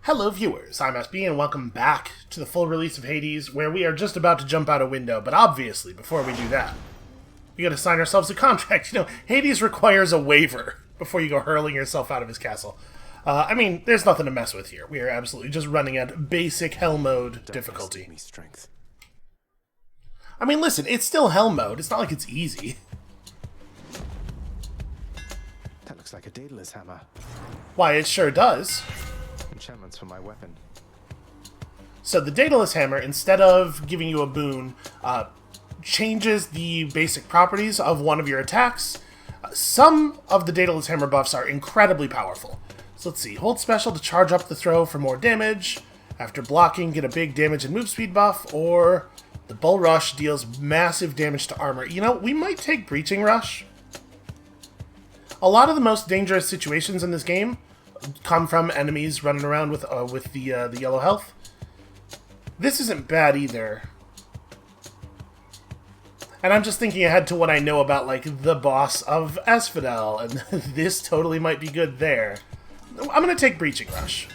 Hello viewers, I'm SB and welcome back to the full release of Hades, where we are just about to jump out a window, but obviously, before we do that, we gotta sign ourselves a contract. You know, Hades requires a waiver before you go hurling yourself out of his castle. I mean, there's nothing to mess with here. We are absolutely just running at basic hell mode difficulty. I mean, listen, it's still hell mode. It's not like it's easy. That looks like a Daedalus hammer. Why, it sure does. Enchantments for my weapon. So the Daedalus hammer, instead of giving you a boon, changes the basic properties of one of your attacks. Some of the Daedalus hammer buffs are incredibly powerful. So let's see. Hold special to charge up the throw for more damage. After blocking, get a big damage and move speed buff. Or the Bull Rush deals massive damage to armor. You know, we might take Breaching Rush. A lot of the most dangerous situations in this game come from enemies running around with the yellow health. This isn't bad either. And I'm just thinking ahead to what I know about, like, the boss of Asphodel, and this totally might be good there. I'm going to take Breaching Rush.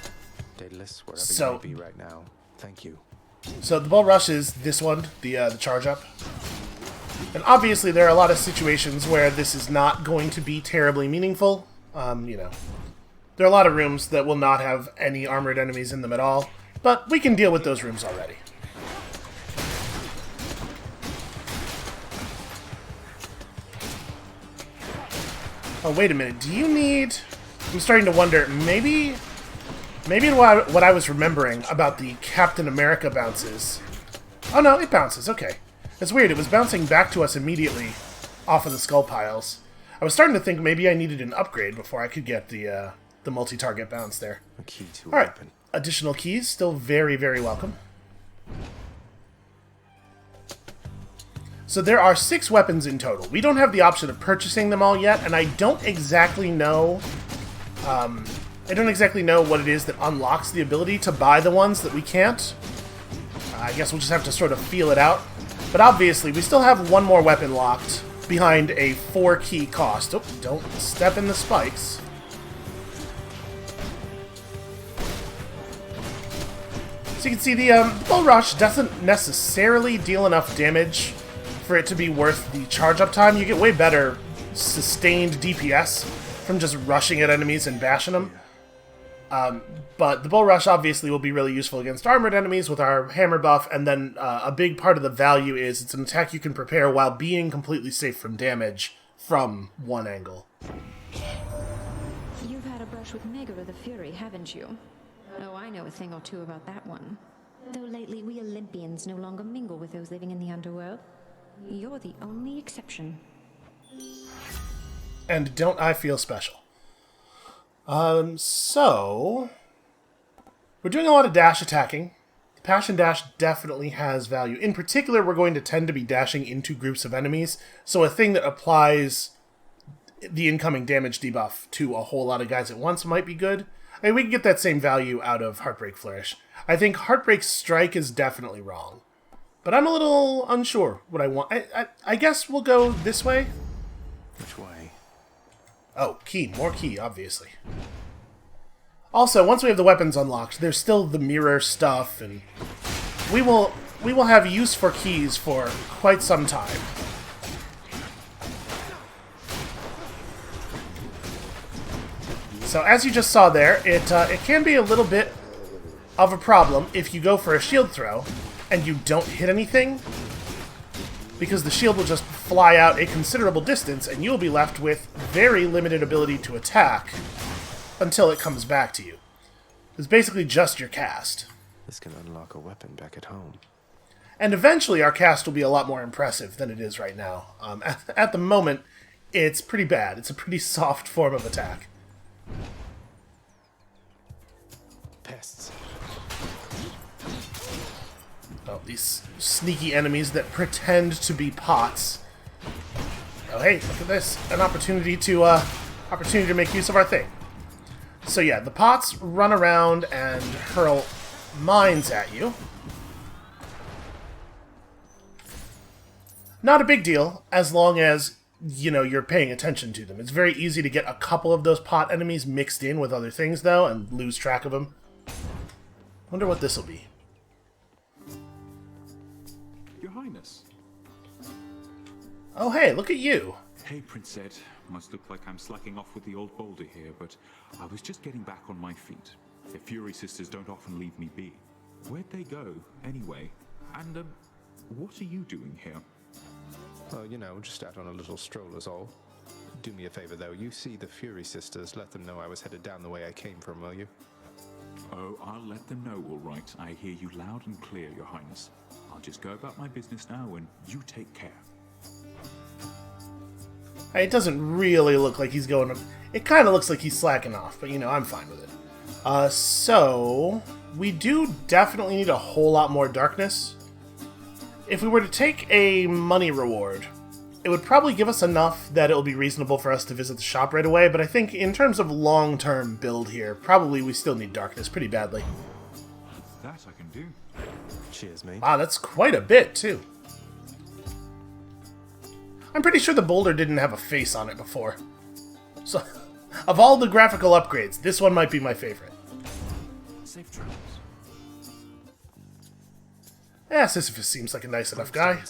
Daedalus, wherever you may be right now. Thank you. So the Bull Rush is this one, the charge up. And obviously there are a lot of situations where this is not going to be terribly meaningful. You know, there are a lot of rooms that will not have any armored enemies in them at all, but we can deal with those rooms already. Oh, wait a minute. Do you need... I'm starting to wonder, maybe what I was remembering about the Captain America bounces... Oh no, it bounces, okay. It's weird, it was bouncing back to us immediately off of the skull piles. I was starting to think maybe I needed an upgrade before I could get the multi-target bounce there. A key to a Alright, weapon. additional keys, still very, very welcome. So there are 6 weapons in total. We don't have the option of purchasing them all yet, and I don't exactly know... what it is that unlocks the ability to buy the ones that we can't. I guess we'll just have to sort of feel it out. But obviously, we still have one more weapon locked behind a 4-key cost. Oh, don't step in the spikes. So you can see the Bull Rush doesn't necessarily deal enough damage for it to be worth the charge-up time. You get way better sustained DPS from just rushing at enemies and bashing them. But the Bull Rush obviously will be really useful against armored enemies with our hammer buff, and then a big part of the value is it's an attack you can prepare while being completely safe from damage from one angle. You've had a brush with Megaera the Fury, haven't you? Oh, I know a thing or two about that one. Though lately we Olympians no longer mingle with those living in the underworld. You're the only exception. And don't I feel special? So... we're doing a lot of dash attacking. The Passion Dash definitely has value. In particular, we're going to tend to be dashing into groups of enemies, so a thing that applies the incoming damage debuff to a whole lot of guys at once might be good. I mean, we can get that same value out of Heartbreak Flourish. I think Heartbreak Strike is definitely wrong. But I'm a little unsure what I want. I guess we'll go this way. Which way? Oh, key. More key, obviously. Also, once we have the weapons unlocked, there's still the mirror stuff, and we will have use for keys for quite some time. So as you just saw there, it can be a little bit of a problem if you go for a shield throw and you don't hit anything, because the shield will just fly out a considerable distance and you'll be left with very limited ability to attack until it comes back to you. It's basically just your cast. This can unlock a weapon back at home. And eventually our cast will be a lot more impressive than it is right now. At the moment, it's pretty bad. It's a pretty soft form of attack. Pests. Oh, these sneaky enemies that pretend to be pots. Oh, hey, look at this. An opportunity to make use of our thing. So yeah, the pots run around and hurl mines at you. Not a big deal, as long as, you know, you're paying attention to them. It's very easy to get a couple of those pot enemies mixed in with other things, though, and lose track of them. Wonder what this'll be. Your Highness. Oh hey, look at you. Hey, Prince Ed. Must look like I'm slacking off with the old boulder here, but I was just getting back on my feet. The Fury Sisters don't often leave me be. Where'd they go, anyway? And, what are you doing here? Well, you know, just out on a little stroll is all. Do me a favor, though. You see the Fury Sisters, let them know I was headed down the way I came from, will you? Oh, I'll let them know, all right. I hear you loud and clear, Your Highness. I'll just go about my business now, and you take care. It doesn't really look like he's going... It kind of looks like he's slacking off, but, you know, I'm fine with it. So... We do definitely need a whole lot more darkness. If we were to take a money reward, it would probably give us enough that it'll be reasonable for us to visit the shop right away, but I think in terms of long-term build here, probably we still need darkness pretty badly. That I can do. Cheers, mate. Wow, that's quite a bit, too. I'm pretty sure the boulder didn't have a face on it before. So, of all the graphical upgrades, this one might be my favorite. Safe travels. Yeah, Sisyphus seems like a nice enough guy.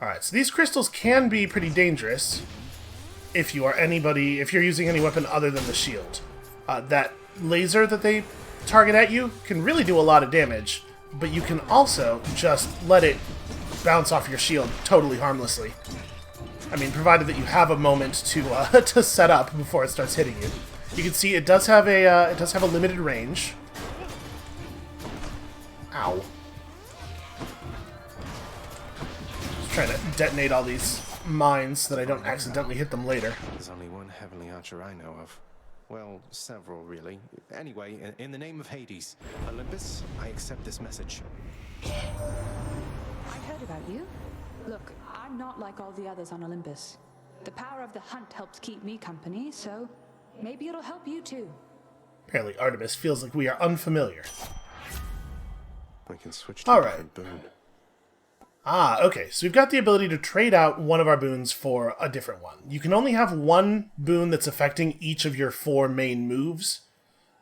Alright, so these crystals can be pretty dangerous if you are if you're using any weapon other than the shield. That laser that they target at you can really do a lot of damage, but you can also just let it bounce off your shield totally harmlessly. I mean, provided that you have a moment to to set up before it starts hitting you. You can see it does have a limited range. Ow. Just trying to detonate all these mines so that I don't accidentally hit them later. There's only one heavenly archer I know of. Well, several, really. Anyway, in the name of Hades, Olympus, I accept this message. I heard about you. Look, I'm not like all the others on Olympus. The power of the hunt helps keep me company, so maybe it'll help you too. Apparently Artemis feels like we are unfamiliar. I can switch to a different boon. Ah, okay. So we've got the ability to trade out one of our boons for a different one. You can only have one boon that's affecting each of your 4 main moves.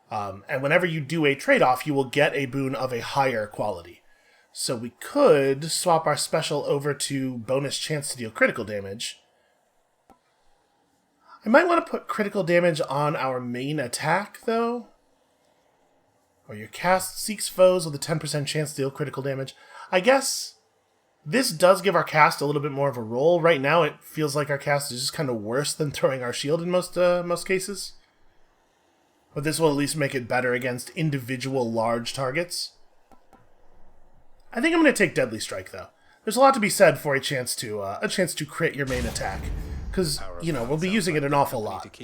And whenever you do a trade-off, you will get a boon of a higher quality. So we could swap our special over to bonus chance to deal critical damage. I might want to put critical damage on our main attack, though. Or your cast seeks foes with a 10% chance to deal critical damage. I guess this does give our cast a little bit more of a roll. Right now, it feels like our cast is just kind of worse than throwing our shield in most cases. But this will at least make it better against individual large targets. I think I'm going to take Deadly Strike, though. There's a lot to be said for a chance to crit your main attack. Because, you know, we'll be using it an awful lot.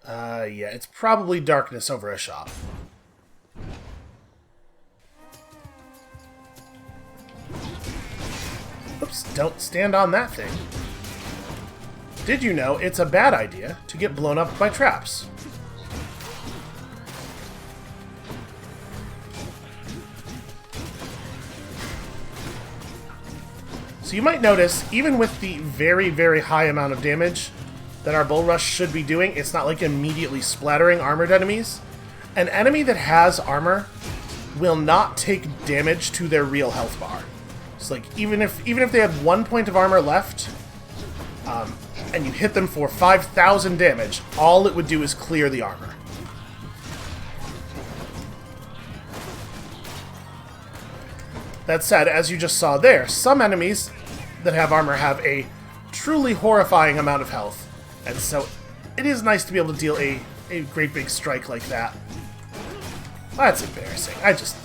Yeah, it's probably darkness over a shop. Oops, don't stand on that thing. Did you know it's a bad idea to get blown up by traps? So you might notice, even with the very, very high amount of damage that our Bull Rush should be doing, it's not like immediately splattering armored enemies. An enemy that has armor will not take damage to their real health bar. It's like, even if they had 1 point of armor left, and you hit them for 5,000 damage, all it would do is clear the armor. That said, as you just saw there, some enemies that have armor have a truly horrifying amount of health. And so it is nice to be able to deal a great big strike like that. That's embarrassing. I just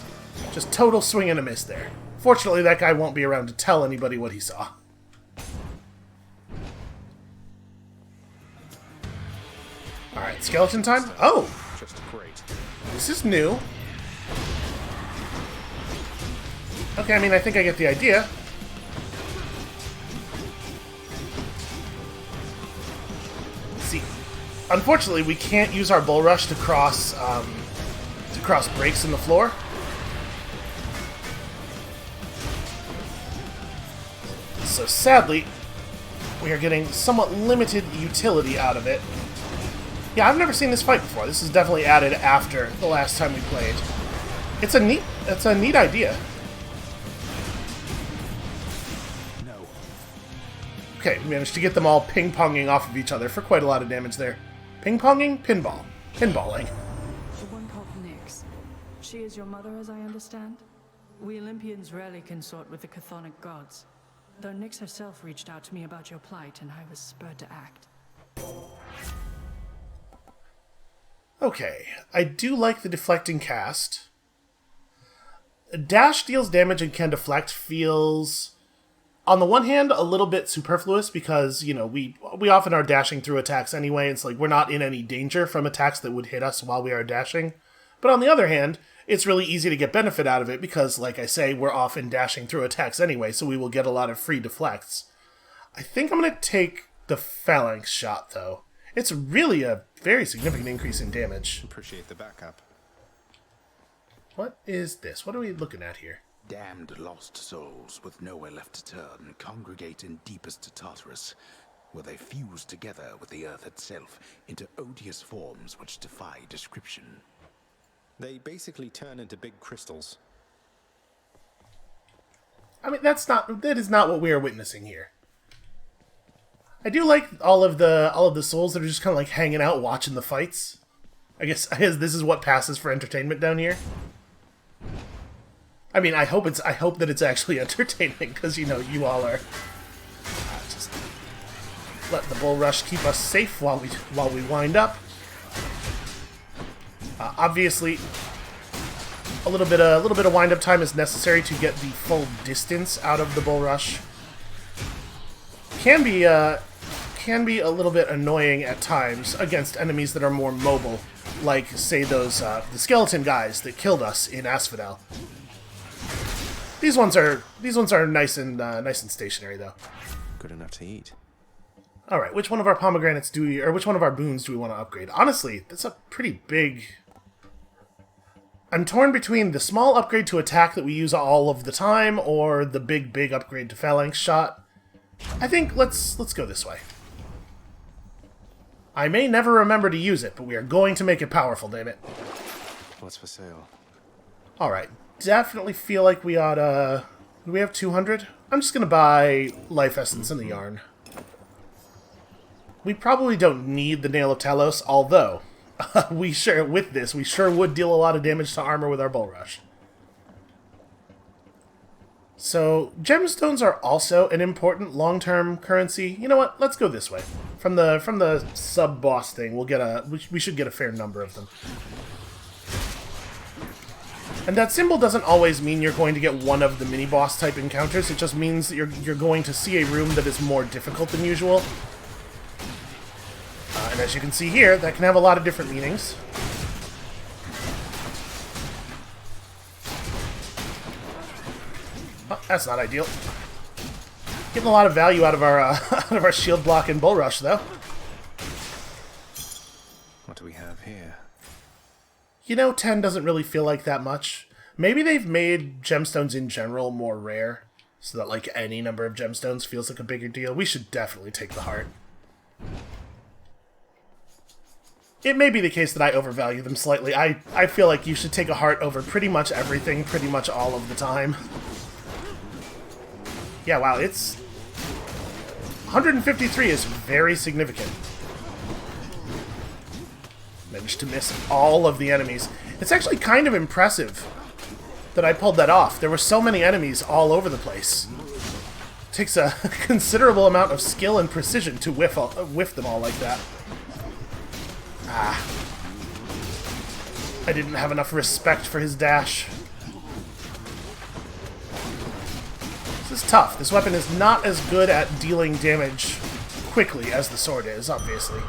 total swing and a miss there. Fortunately, that guy won't be around to tell anybody what he saw. Alright, skeleton time? Oh! Just great. This is new. Okay, I mean, I think I get the idea. See, unfortunately, we can't use our Bull Rush to cross breaks in the floor. So sadly, we are getting somewhat limited utility out of it. Yeah, I've never seen this fight before. This is definitely added after the last time we played. It's a neat idea. No. Okay, we managed to get them all ping-ponging off of each other for quite a lot of damage there. Ping-ponging? Pinball. Pinballing. The one called Nyx. She is your mother, as I understand? We Olympians rarely consort with the chthonic gods. Though Nyx herself reached out to me about your plight, and I was spurred to act. Okay, I do like the deflecting cast. Dash deals damage and can deflect feels, on the one hand, a little bit superfluous because, you know, we often are dashing through attacks anyway. It's like we're not in any danger from attacks that would hit us while we are dashing. But on the other hand, it's really easy to get benefit out of it because, like I say, we're often dashing through attacks anyway, so we will get a lot of free deflects. I think I'm going to take the phalanx shot, though. It's really a very significant increase in damage. Appreciate the backup. What is this? What are we looking at here? Damned lost souls with nowhere left to turn congregate in deepest Tartarus, where they fuse together with the earth itself into odious forms which defy description. They basically turn into big crystals. I mean, that is not what we are witnessing here. I do like all of the souls that are just kind of like hanging out watching the fights. I guess this is what passes for entertainment down here. I mean, I hope that it's actually entertaining because, you know, you all are just let the bull rush keep us safe while we wind up. Obviously, a little bit of wind up time is necessary to get the full distance out of the bull rush. Can be a little bit annoying at times against enemies that are more mobile, like say those the skeleton guys that killed us in Asphodel. These ones are nice and stationary though. Good enough to eat. All right, which one of our pomegranates which one of our boons do we want to upgrade? Honestly, that's a pretty big. I'm torn between the small upgrade to attack that we use all of the time, or the big upgrade to phalanx shot. I think let's go this way. I may never remember to use it, but we are going to make it powerful, damn it. What's for sale? Alright, definitely feel like we oughta. Do we have 200? I'm just gonna buy life essence and the yarn. We probably don't need the Nail of Talos, although we sure would deal a lot of damage to armor with our bull rush. So, gemstones are also an important long-term currency. You know what? Let's go this way. From the sub-boss thing, we should get a fair number of them. And that symbol doesn't always mean you're going to get one of the mini-boss type encounters. It just means that you're going to see a room that is more difficult than usual. And as you can see here, that can have a lot of different meanings. Oh, that's not ideal. Getting a lot of value out of our out of our shield block and bull rush, though. What do we have here? You know, 10 doesn't really feel like that much. Maybe they've made gemstones in general more rare, so that like any number of gemstones feels like a bigger deal. We should definitely take the heart. It may be the case that I overvalue them slightly. I feel like you should take a heart over pretty much everything, pretty much all of the time. Yeah, wow, it's... 153 is very significant. Managed to miss all of the enemies. It's actually kind of impressive that I pulled that off. There were so many enemies all over the place. It takes a considerable amount of skill and precision to whiff them all like that. Ah. I didn't have enough respect for his dash. This is tough. This weapon is not as good at dealing damage quickly as the sword is, obviously.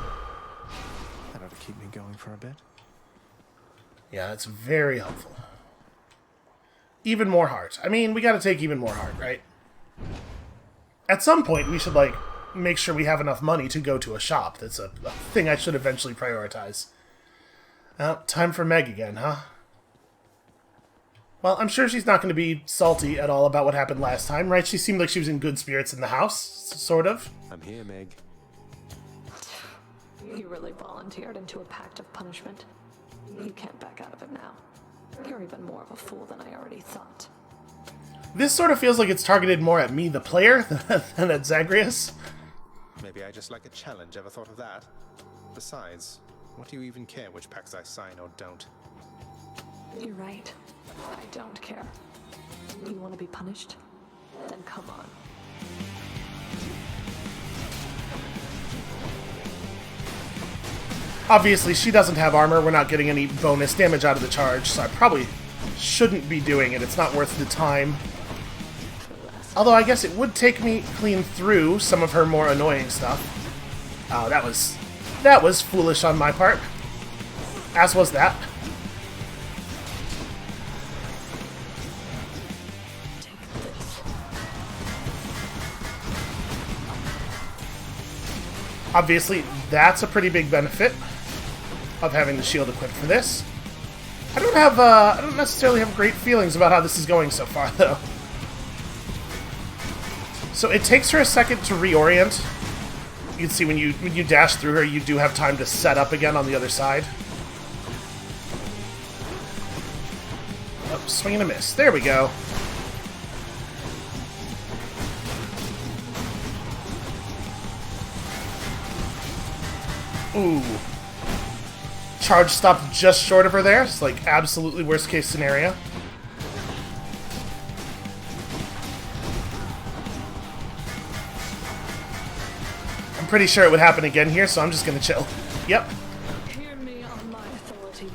That ought to keep me going for a bit. Yeah, it's very helpful. Even more heart. I mean, we gotta take even more heart, right? At some point, we should, like, make sure we have enough money to go to a shop. That's a thing I should eventually prioritize. Time for Meg again, huh? Well, I'm sure she's not going to be salty at all about what happened last time, right? She seemed like she was in good spirits in the house, sort of. I'm here, Meg. You really volunteered into a pact of punishment. You can't back out of it now. You're even more of a fool than I already thought. This sort of feels like it's targeted more at me, the player, than at Zagreus. Maybe I just like a challenge, ever thought of that? Besides, what do you even care which pacts I sign or don't? You're right. I don't care. You want to be punished? Then come on. Obviously, she doesn't have armor. We're not getting any bonus damage out of the charge, so I probably shouldn't be doing it. It's not worth the time. Although I guess it would take me clean through some of her more annoying stuff. Oh, that was foolish on my part. As was that. Obviously, that's a pretty big benefit of having the shield equipped for this. I don't necessarily have great feelings about how this is going so far, though. So it takes her a second to reorient. You can see when you dash through her, you do have time to set up again on the other side. Oh, swing and a miss. There we go. Ooh. Charge stopped just short of her there. It's like absolutely worst case scenario. I'm pretty sure it would happen again here, so I'm just gonna chill. Yep. Hear me on my authority.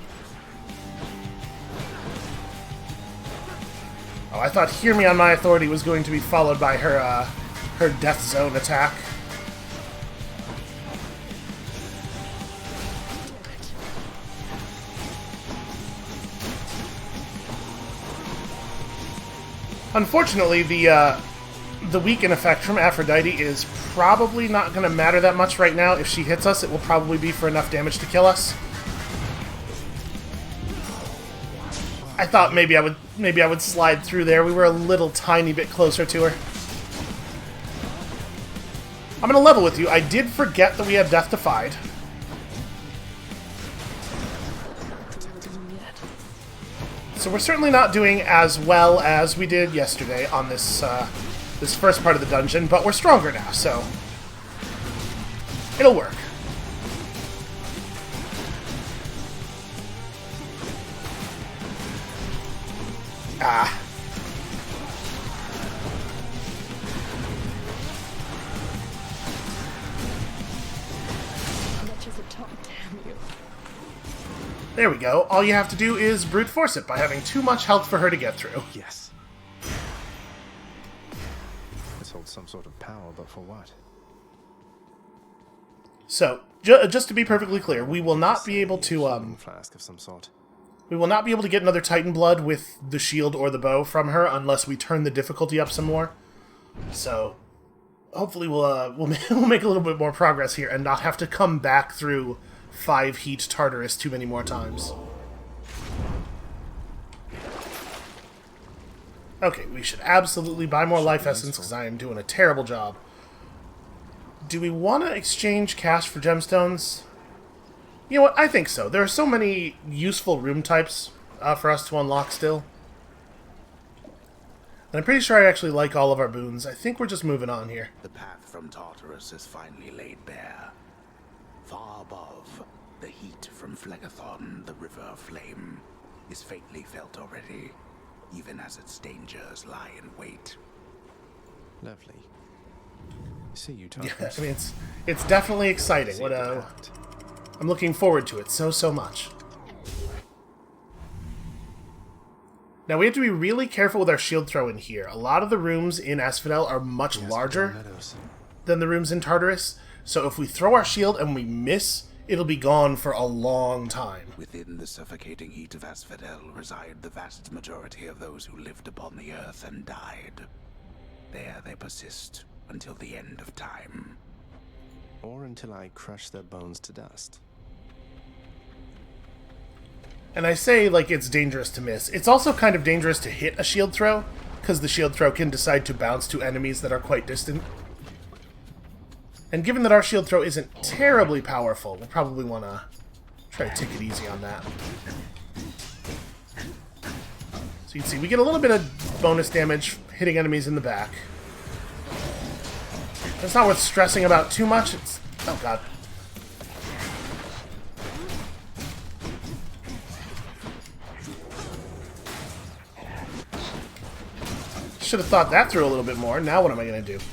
Oh, I thought "hear me on my authority" was going to be followed by her her death zone attack. Unfortunately, the weaken effect from Aphrodite is probably not going to matter that much right now. If she hits us, it will probably be for enough damage to kill us. I thought maybe I would slide through there. We were a little tiny bit closer to her. I'm going to level with you. I did forget that we had Death Defied. So we're certainly not doing as well as we did yesterday on this this first part of the dungeon, but we're stronger now, so it'll work. Ah. There we go. All you have to do is brute force it by having too much health for her to get through. Yes. This holds some sort of power, but for what? So, just to be perfectly clear, we will not be able to flask of some sort. We will not be able to get another Titan Blood with the shield or the bow from her unless we turn the difficulty up some more. So, hopefully we'll make a little bit more progress here and not have to come back through 5 heat Tartarus too many more times. Okay, we should absolutely buy more life essence because I am doing a terrible job. Do we want to exchange cash for gemstones? You know what? I think so. There are so many useful room types for us to unlock still. And I'm pretty sure I actually like all of our boons. I think we're just moving on here. The path from Tartarus is finally laid bare. Far above, the heat from Phlegethon, the river of flame, is faintly felt already, even as its dangers lie in wait. Lovely. See you, Yeah, Tartarus. I mean, it's definitely exciting. What I'm looking forward to it so much. Now we have to be really careful with our shield throw in here. A lot of the rooms in Asphodel are much larger than the rooms in Tartarus, so if we throw our shield and we miss, it'll be gone for a long time. Within the suffocating heat of Asphodel reside the vast majority of those who lived upon the earth and died. There they persist until the end of time. Or until I crush their bones to dust. And I say like it's dangerous to miss. It's also kind of dangerous to hit a shield throw, because the shield throw can decide to bounce to enemies that are quite distant. And given that our shield throw isn't terribly powerful, we'll probably want to try to take it easy on that. So you can see we get a little bit of bonus damage hitting enemies in the back. It's not worth stressing about too much. It's... oh god. Should have thought that through a little bit more. Now what am I going to do?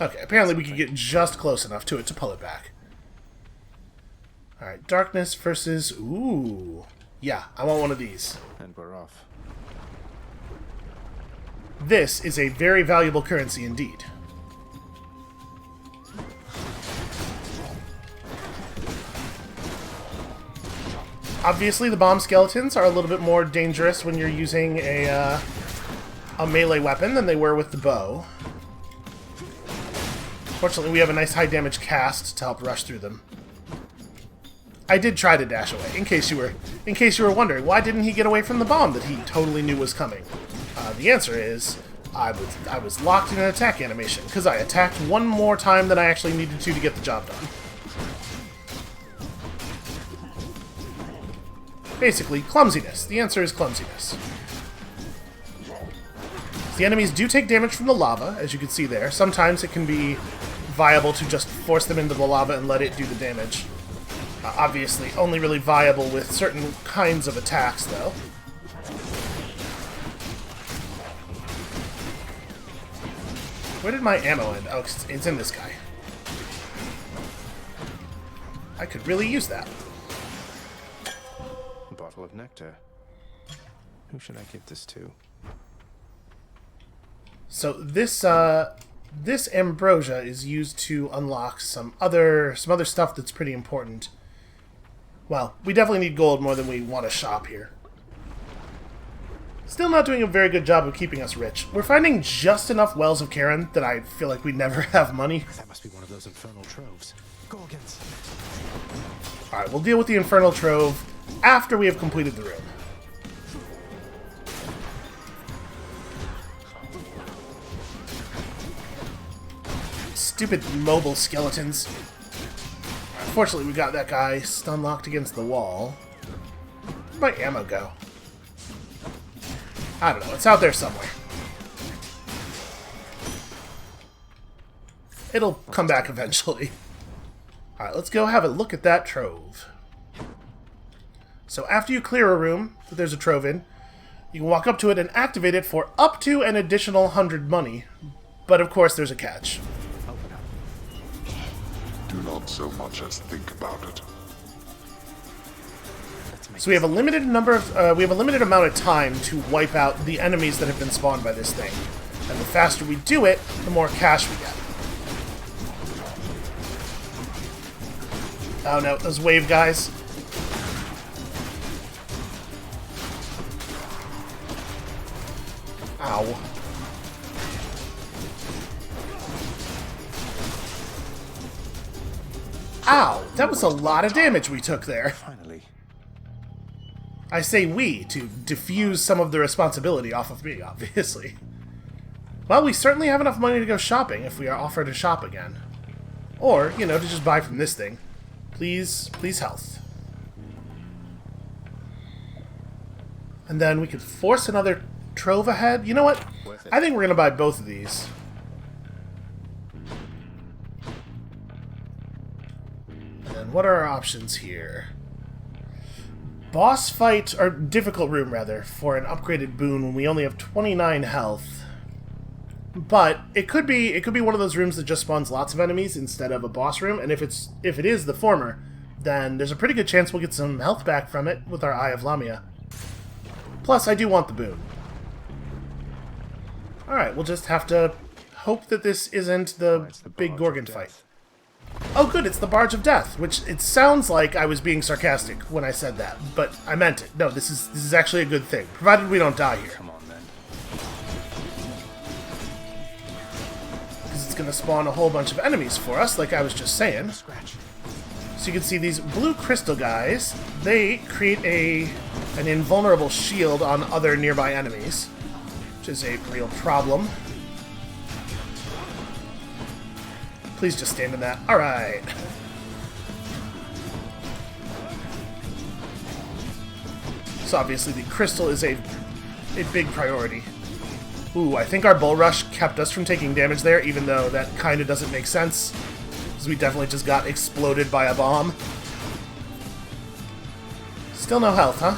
Okay, apparently we can get just close enough to it to pull it back. Alright, darkness versus... ooh. Yeah, I want one of these. And we're off. This is a very valuable currency indeed. Obviously, the bomb skeletons are a little bit more dangerous when you're using a melee weapon than they were with the bow. Fortunately, we have a nice high damage cast to help rush through them. I did try to dash away, in case you were wondering, why didn't he get away from the bomb that he totally knew was coming? The answer is, I was locked in an attack animation, because I attacked one more time than I actually needed to get the job done. Basically, clumsiness. The answer is clumsiness. The enemies do take damage from the lava, as you can see there. Sometimes it can be viable to just force them into the lava and let it do the damage. Obviously, only really viable with certain kinds of attacks, though. Where did my ammo end? Oh, it's in this guy. I could really use that. A bottle of nectar. Who should I give this to? So this ambrosia is used to unlock some other stuff that's pretty important. Well, we definitely need gold more than we want to shop here. Still not doing a very good job of keeping us rich. We're finding just enough wells of Charon that I feel like we never have money. That must be one of those infernal troves. Gorgons. Alright, we'll deal with the infernal trove after we have completed the room. Stupid mobile skeletons. Unfortunately, we got that guy stun locked against the wall. Where'd my ammo go? I don't know. It's out there somewhere. It'll come back eventually. Alright, let's go have a look at that trove. So after you clear a room that there's a trove in, you can walk up to it and activate it for up to an additional 100 money. But of course, there's a catch. Do not so much as think about it. So we have a limited number of, we have a limited amount of time to wipe out the enemies that have been spawned by this thing. And the faster we do it, the more cash we get. Oh no, those wave guys. Ow. Ow! That was a lot of damage we took there. Finally. I say we to diffuse some of the responsibility off of me, obviously. Well, we certainly have enough money to go shopping if we are offered to shop again. Or, you know, to just buy from this thing. Please health. And then we could force another trove ahead. You know what? I think we're going to buy both of these. And what are our options here? Boss fight, or difficult room rather, for an upgraded boon when we only have 29 health. But it could be one of those rooms that just spawns lots of enemies instead of a boss room, and if it is the former, then there's a pretty good chance we'll get some health back from it with our Eye of Lamia. Plus, I do want the boon. Alright, we'll just have to hope that this isn't the big Gorgon fight. Oh good, it's the Barge of Death, which it sounds like I was being sarcastic when I said that, but I meant it. No, this is actually a good thing, provided we don't die here. Come on then. Because it's going to spawn a whole bunch of enemies for us, like I was just saying. Scratch. So you can see these blue crystal guys, they create an invulnerable shield on other nearby enemies, which is a real problem. Please just stand in that. Alright. So obviously the crystal is a big priority. Ooh, I think our bull rush kept us from taking damage there, even though that kind of doesn't make sense. Because we definitely just got exploded by a bomb. Still no health, huh?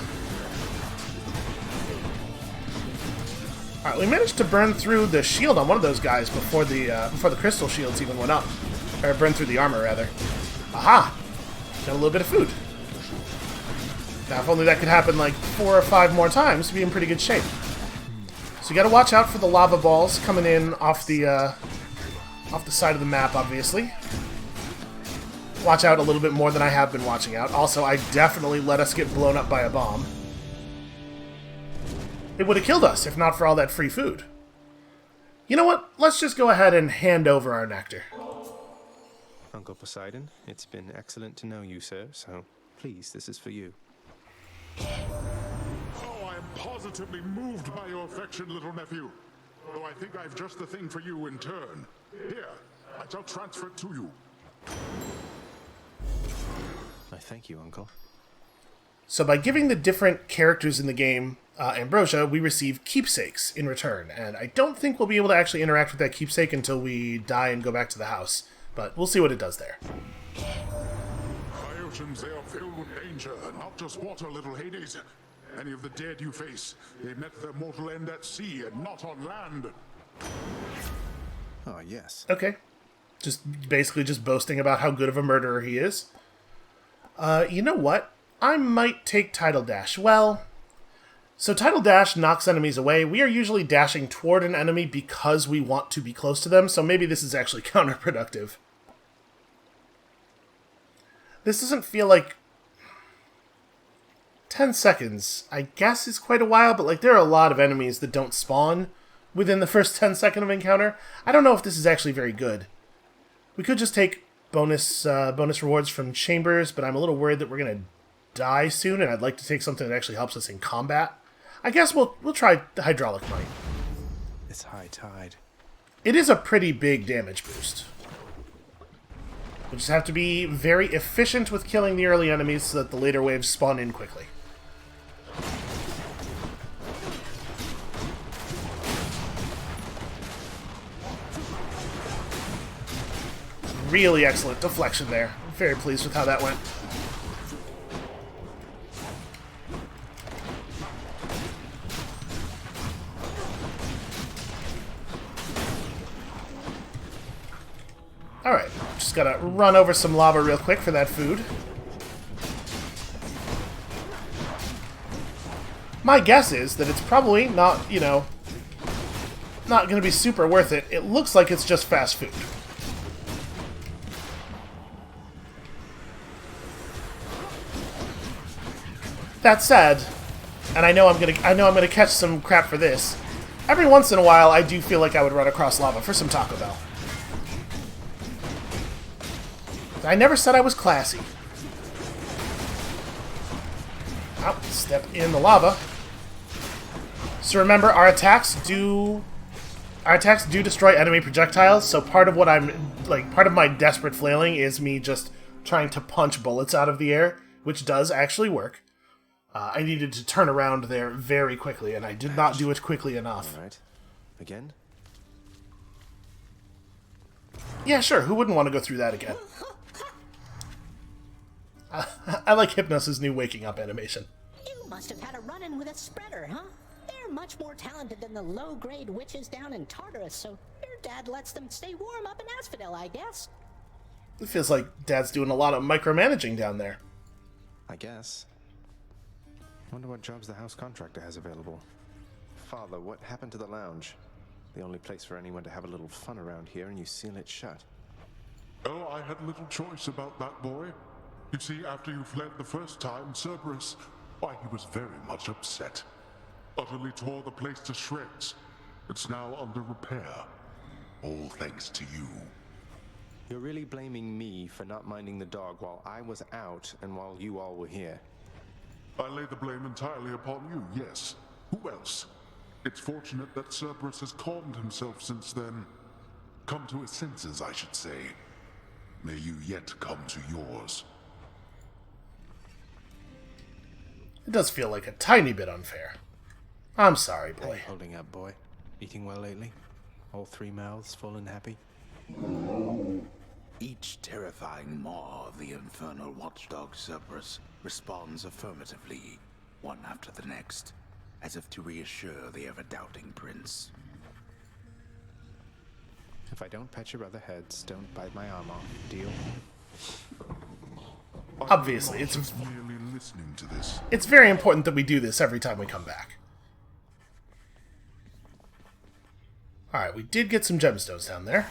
Alright, we managed to burn through the shield on one of those guys before the crystal shields even went up. Or burn through the armor, rather. Aha! Got a little bit of food. Now, if only that could happen like 4 or 5 more times, we'd be in pretty good shape. So you gotta watch out for the lava balls coming in off the side of the map, obviously. Watch out a little bit more than I have been watching out. Also, I definitely let us get blown up by a bomb. It would have killed us if not for all that free food. You know what? Let's just go ahead and hand over our nectar. Uncle Poseidon, it's been excellent to know you, sir, so please, this is for you. Oh, I am positively moved by your affection, little nephew. Though I think I've just the thing for you in turn. Here, I shall transfer it to you. I thank you, Uncle. So by giving the different characters in the game ambrosia, we receive keepsakes in return. And I don't think we'll be able to actually interact with that keepsake until we die and go back to the house. But we'll see what it does there. My oceans, they are filled with danger, not just water, little Hades. Any of the dead you face, they met their mortal end at sea and not on land. Oh, yes. Okay. Basically just boasting about how good of a murderer he is. You know what? I might take Tidal Dash. Well, so Tidal Dash knocks enemies away. We are usually dashing toward an enemy because we want to be close to them, so maybe this is actually counterproductive. This doesn't feel like 10 seconds, I guess, is quite a while, but like there are a lot of enemies that don't spawn within the first 10 seconds of encounter. I don't know if this is actually very good. We could just take bonus rewards from chambers, but I'm a little worried that we're gonna die soon, and I'd like to take something that actually helps us in combat. I guess we'll try the hydraulic might. It's high tide. It is a pretty big damage boost. We just have to be very efficient with killing the early enemies so that the later waves spawn in quickly. Really excellent deflection there. I'm very pleased with how that went. Alright, just gotta run over some lava real quick for that food. My guess is that it's probably not, not gonna be super worth it. It looks like it's just fast food. That said, and I know I'm gonna catch some crap for this. Every once in a while, I do feel like I would run across lava for some Taco Bell. I never said I was classy. Oh, step in the lava. So remember, our attacks do destroy enemy projectiles. So part of my desperate flailing is me just trying to punch bullets out of the air, which does actually work. I needed to turn around there very quickly, and I did not do it quickly enough. All right. Again? Yeah, sure. Who wouldn't want to go through that again? I like Hypnos' new waking up animation. You must have had a run-in with a spreader, huh? They're much more talented than the low-grade witches down in Tartarus, so your dad lets them stay warm up in Asphodel, I guess. It feels like Dad's doing a lot of micromanaging down there. I guess. Wonder what jobs the house contractor has available. Father, what happened to the lounge? The only place for anyone to have a little fun around here, and you seal it shut. Oh, I had little choice about that boy. You see, after you fled the first time, Cerberus, why, he was very much upset. Utterly tore the place to shreds. It's now under repair. All thanks to you. You're really blaming me for not minding the dog while I was out and while you all were here. I lay the blame entirely upon you, yes. Who else? It's fortunate that Cerberus has calmed himself since then. Come to his senses, I should say. May you yet come to yours. It does feel like a tiny bit unfair. I'm sorry, boy. Holding up, boy. Eating well lately? All 3 mouths full and happy? Each terrifying maw of the infernal watchdog Cerberus responds affirmatively, one after the next, as if to reassure the ever-doubting prince. If I don't pet your other heads, don't bite my arm off. Deal? Obviously, I'm not merely listening to this. it's very important that we do this every time we come back. Alright, we did get some gemstones down there.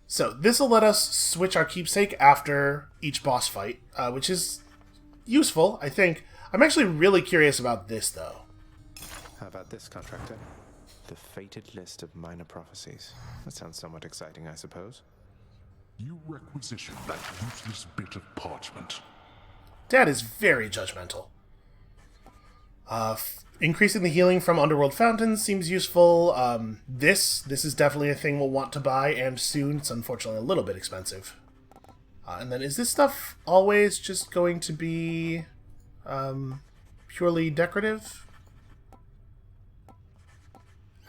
So, this will let us switch our keepsake after each boss fight, which is useful, I think. I'm actually really curious about this, though. How about this, Contractor? The fated list of minor prophecies. That sounds somewhat exciting, I suppose. You requisition that useless bit of parchment. Dad is very judgmental. Increasing the healing from underworld fountains seems useful. This is definitely a thing we'll want to buy, and soon. It's unfortunately a little bit expensive. And then is this stuff always just going to be purely decorative?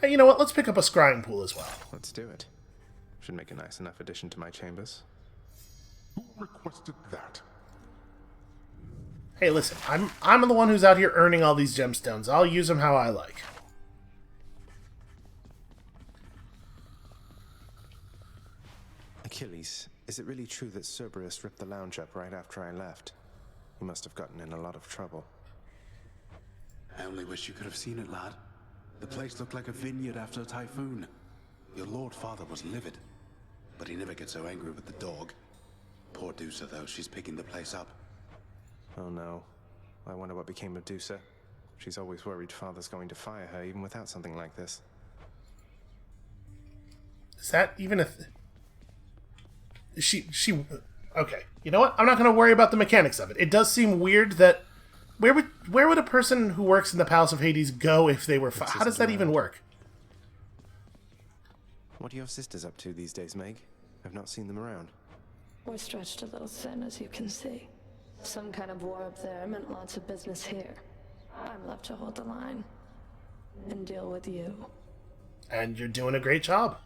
Hey, you know what? Let's pick up a scrying pool as well. Let's do it. Should make a nice enough addition to my chambers. Who requested that? Hey, listen, I'm the one who's out here earning all these gemstones. I'll use them how I like. Achilles, is it really true that Cerberus ripped the lounge up right after I left? He must have gotten in a lot of trouble. I only wish you could have seen it, lad. The place looked like a vineyard after a typhoon. Your lord father was livid, but he never gets so angry with the dog. Poor Dusa, though, she's picking the place up. Oh no. I wonder what became of Dusa. She's always worried father's going to fire her even without something like this. Is that even a... She... Okay, you know what? I'm not going to worry about the mechanics of it. It does seem weird that... Where would a person who works in the Palace of Hades go if they were... How does that even work? What are your sisters up to these days, Meg? I've not seen them around. We're stretched a little thin, as you can see. Some kind of war up there meant lots of business here. I'm left to hold the line. And deal with you. And you're doing a great job.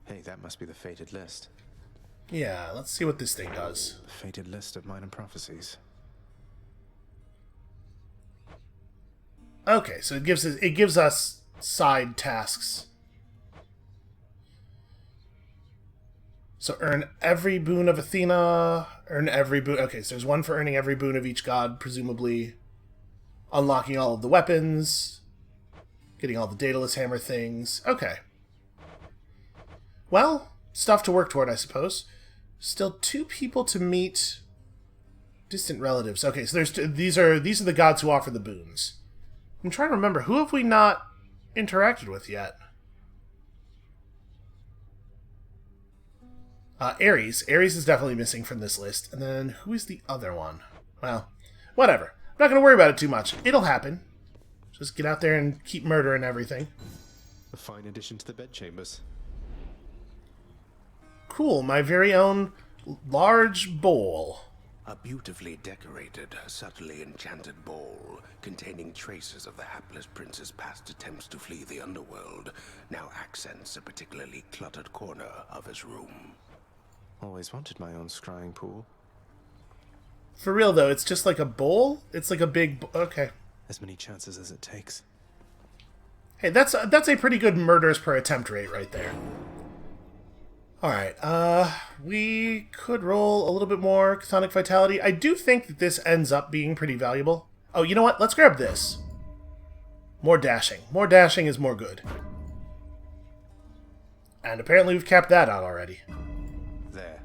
Hey, that must be the fated list. Yeah, let's see what this thing does. The fated list of minor prophecies. Okay, so it gives us side tasks. So earn every boon of Athena, earn every boon... Okay, so there's one for earning every boon of each god, presumably unlocking all of the weapons, getting all the Daedalus Hammer things. Okay. Well, stuff to work toward, I suppose. Still 2 people to meet. Distant relatives. Okay, so these are the gods who offer the boons. I'm trying to remember, who have we not interacted with yet? Ares. Ares is definitely missing from this list. And then, who is the other one? Well, whatever. I'm not going to worry about it too much. It'll happen. Just get out there and keep murdering everything. A fine addition to the bedchambers. Cool, my very own large bowl. A beautifully decorated, subtly enchanted bowl containing traces of the hapless prince's past attempts to flee the underworld now accents a particularly cluttered corner of his room. Always wanted my own scrying pool. For real, though, it's just like a bowl? It's like a big... Okay. As many chances as it takes. Hey, that's a pretty good murders per attempt rate right there. Alright, we could roll a little bit more Chthonic Vitality. I do think that this ends up being pretty valuable. Oh, you know what? Let's grab this. More dashing. More dashing is more good. And apparently we've capped that out already. There.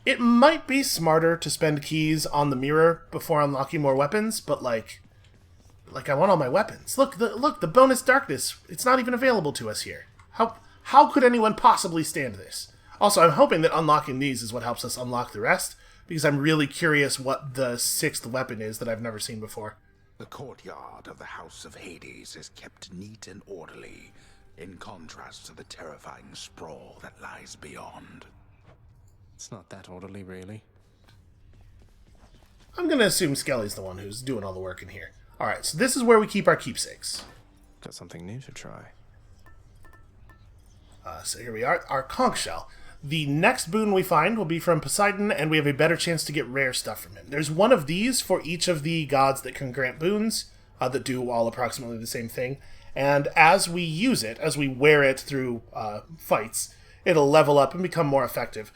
It might be smarter to spend keys on the mirror before unlocking more weapons, but like I want all my weapons. Look, the bonus darkness. It's not even available to us here. How could anyone possibly stand this? Also, I'm hoping that unlocking these is what helps us unlock the rest, because I'm really curious what the 6th weapon is that I've never seen before. The courtyard of the House of Hades is kept neat and orderly, in contrast to the terrifying sprawl that lies beyond. It's not that orderly, really. I'm going to assume Skelly's the one who's doing all the work in here. Alright, so this is where we keep our keepsakes. Got something new to try. So here we are, our conch shell. The next boon we find will be from Poseidon, and we have a better chance to get rare stuff from him. There's one of these for each of the gods that can grant boons, that do all approximately the same thing. And as we use it, as we wear it through fights, it'll level up and become more effective.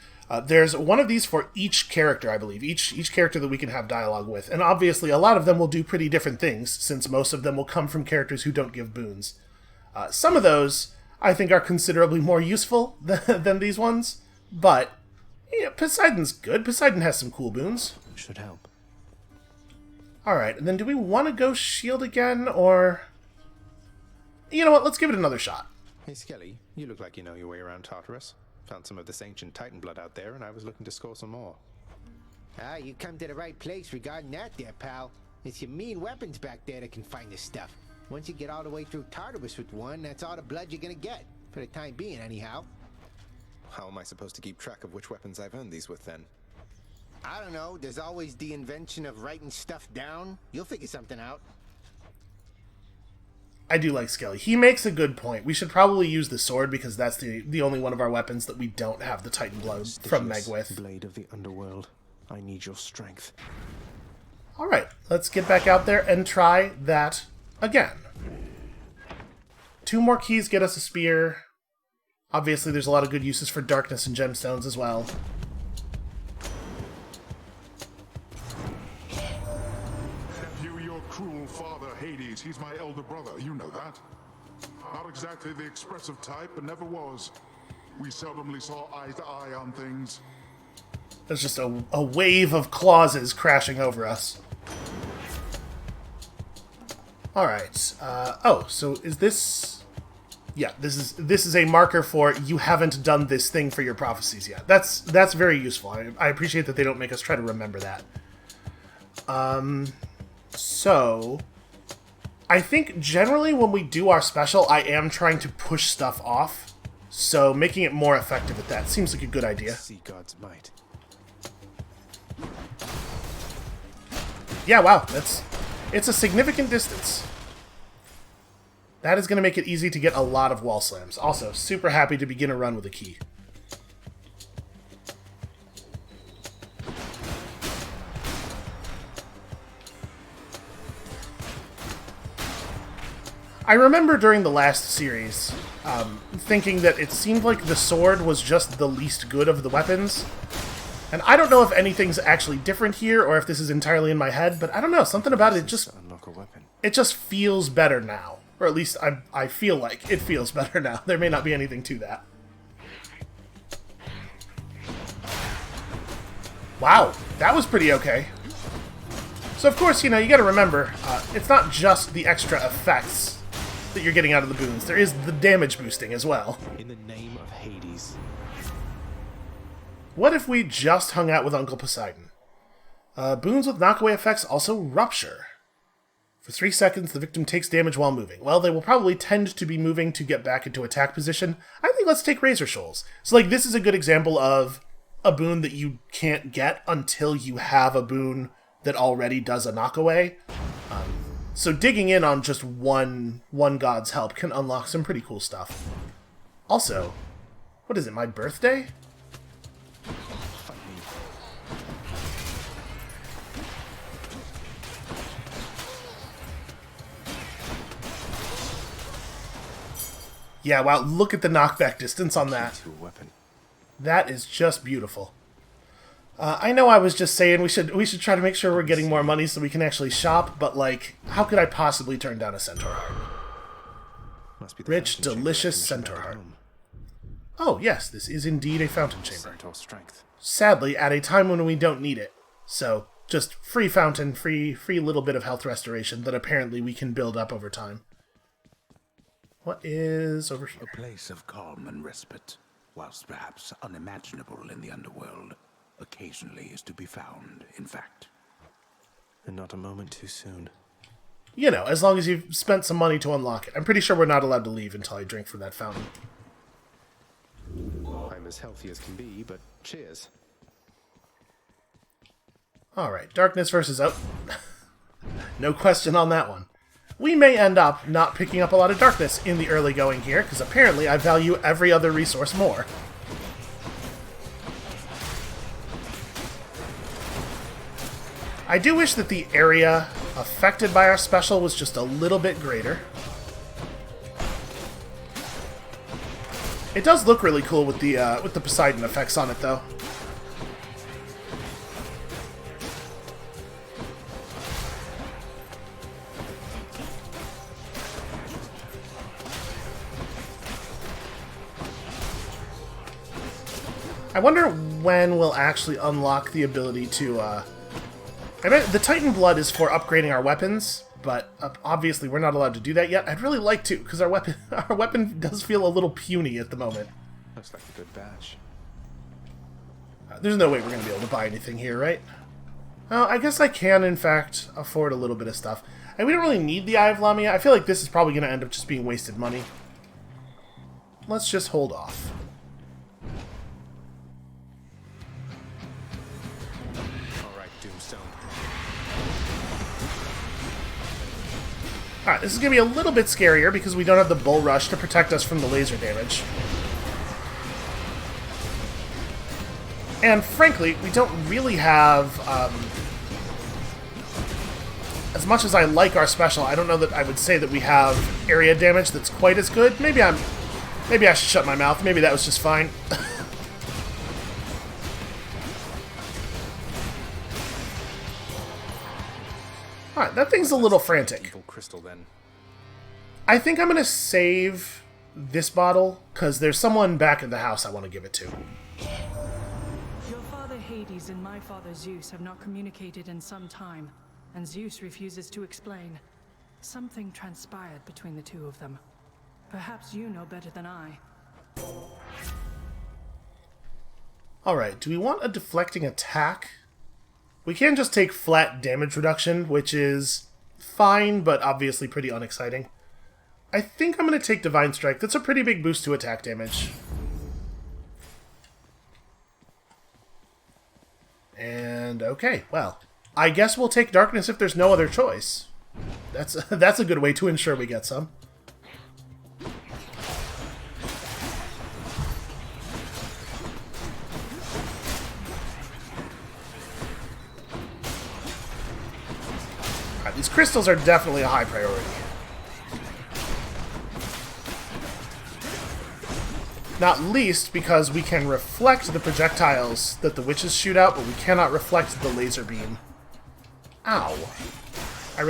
There's one of these for each character, I believe, each character that we can have dialogue with. And obviously, a lot of them will do pretty different things, since most of them will come from characters who don't give boons. Some of those, I think, are considerably more useful than these ones. But, yeah, Poseidon's good. Poseidon has some cool boons. Should help. Alright, and then do we want to go shield again, or... You know what, let's give it another shot. Hey, Skelly, you look like you know your way around Tartarus. Found some of this ancient Titan blood out there, and I was looking to score some more. Ah, you come to the right place regarding that there, pal. It's your mean weapons back there that can find this stuff. Once you get all the way through Tartarus with one, that's all the blood you're gonna get. For the time being, anyhow. How am I supposed to keep track of which weapons I've earned these with, then? I don't know, there's always the invention of writing stuff down. You'll figure something out. I do like Skelly. He makes a good point. We should probably use the sword because that's the only one of our weapons that we don't have the Titan blood from Meg with. Blade of the underworld. I need your strength. Alright, let's get back out there and try that again. 2 more keys get us a spear. Obviously, there's a lot of good uses for darkness and gemstones as well. Cruel father, Hades. He's my elder brother, you know that. Not exactly the expressive type, but never was. We seldomly saw eye to eye on things. There's just a wave of clauses crashing over us. Alright, so is this... Yeah, this is a marker for you haven't done this thing for your prophecies yet. That's very useful. I appreciate that they don't make us try to remember that. So, I think generally when we do our special, I am trying to push stuff off. So, making it more effective at that seems like a good idea. See God's might. Yeah, wow, it's a significant distance. That is going to make it easy to get a lot of wall slams. Also, super happy to begin a run with a key. I remember during the last series, thinking that it seemed like the sword was just the least good of the weapons. And I don't know if anything's actually different here, or if this is entirely in my head, but I don't know, something about it just feels better now. Or at least I feel like it feels better now. There may not be anything to that. Wow, that was pretty okay. So of course, you gotta remember, it's not just the extra effects that you're getting out of the boons. There is the damage boosting as well. In the name of Hades. What if we just hung out with Uncle Poseidon? Boons with knockaway effects also rupture. For 3 seconds, the victim takes damage while moving. Well, they will probably tend to be moving to get back into attack position. I think let's take Razor Shoals. So, like, this is a good example of a boon that you can't get until you have a boon that already does a knockaway. So digging in on just one god's help can unlock some pretty cool stuff. Also, what is it, my birthday? Yeah, wow, look at the knockback distance on that. That is just beautiful. I know I was just saying we should try to make sure we're getting more money so we can actually shop, but, like, how could I possibly turn down a centaur heart? Rich, delicious centaur heart. Oh, yes, this is indeed a fountain chamber. Sadly, at a time when we don't need it. So, just free fountain, free little bit of health restoration that apparently we can build up over time. What is over here? A place of calm and respite, whilst perhaps unimaginable in the underworld, occasionally is to be found, in fact. And not a moment too soon. You know, as long as you've spent some money to unlock it. I'm pretty sure we're not allowed to leave until I drink from that fountain. I'm as healthy as can be, but cheers. Alright, darkness versus... Oh, no question on that one. We may end up not picking up a lot of darkness in the early going here, because apparently I value every other resource more. I do wish that the area affected by our special was just a little bit greater. It does look really cool with the Poseidon effects on it, though. I wonder when we'll actually unlock the ability to, I bet the Titan Blood is for upgrading our weapons, but obviously we're not allowed to do that yet. I'd really like to, because our weapon does feel a little puny at the moment. Looks like a good batch. There's no way we're going to be able to buy anything here, right? Oh, I guess I can, in fact, afford a little bit of stuff. And we don't really need the Eye of Lamia. I feel like this is probably going to end up just being wasted money. Let's just hold off. Alright, this is going to be a little bit scarier because we don't have the Bull Rush to protect us from the laser damage. And frankly, we don't really have, as much as I like our special, I don't know that I would say that we have area damage that's quite as good. Maybe I should shut my mouth. Maybe that was just fine. Alright, that thing's a little frantic. Evil crystal, then. I think I'm going to save this bottle, because there's someone back in the house I want to give it to. Your father Hades and my father Zeus have not communicated in some time, and Zeus refuses to explain. Something transpired between the two of them. Perhaps you know better than I. Alright, do we want a deflecting attack? We can just take flat damage reduction, which is fine, but obviously pretty unexciting. I think I'm going to take Divine Strike. That's a pretty big boost to attack damage. And okay, well, I guess we'll take Darkness if there's no other choice. That's a good way to ensure we get some. These crystals are definitely a high priority. Not least because we can reflect the projectiles that the witches shoot out, but we cannot reflect the laser beam. Ow. I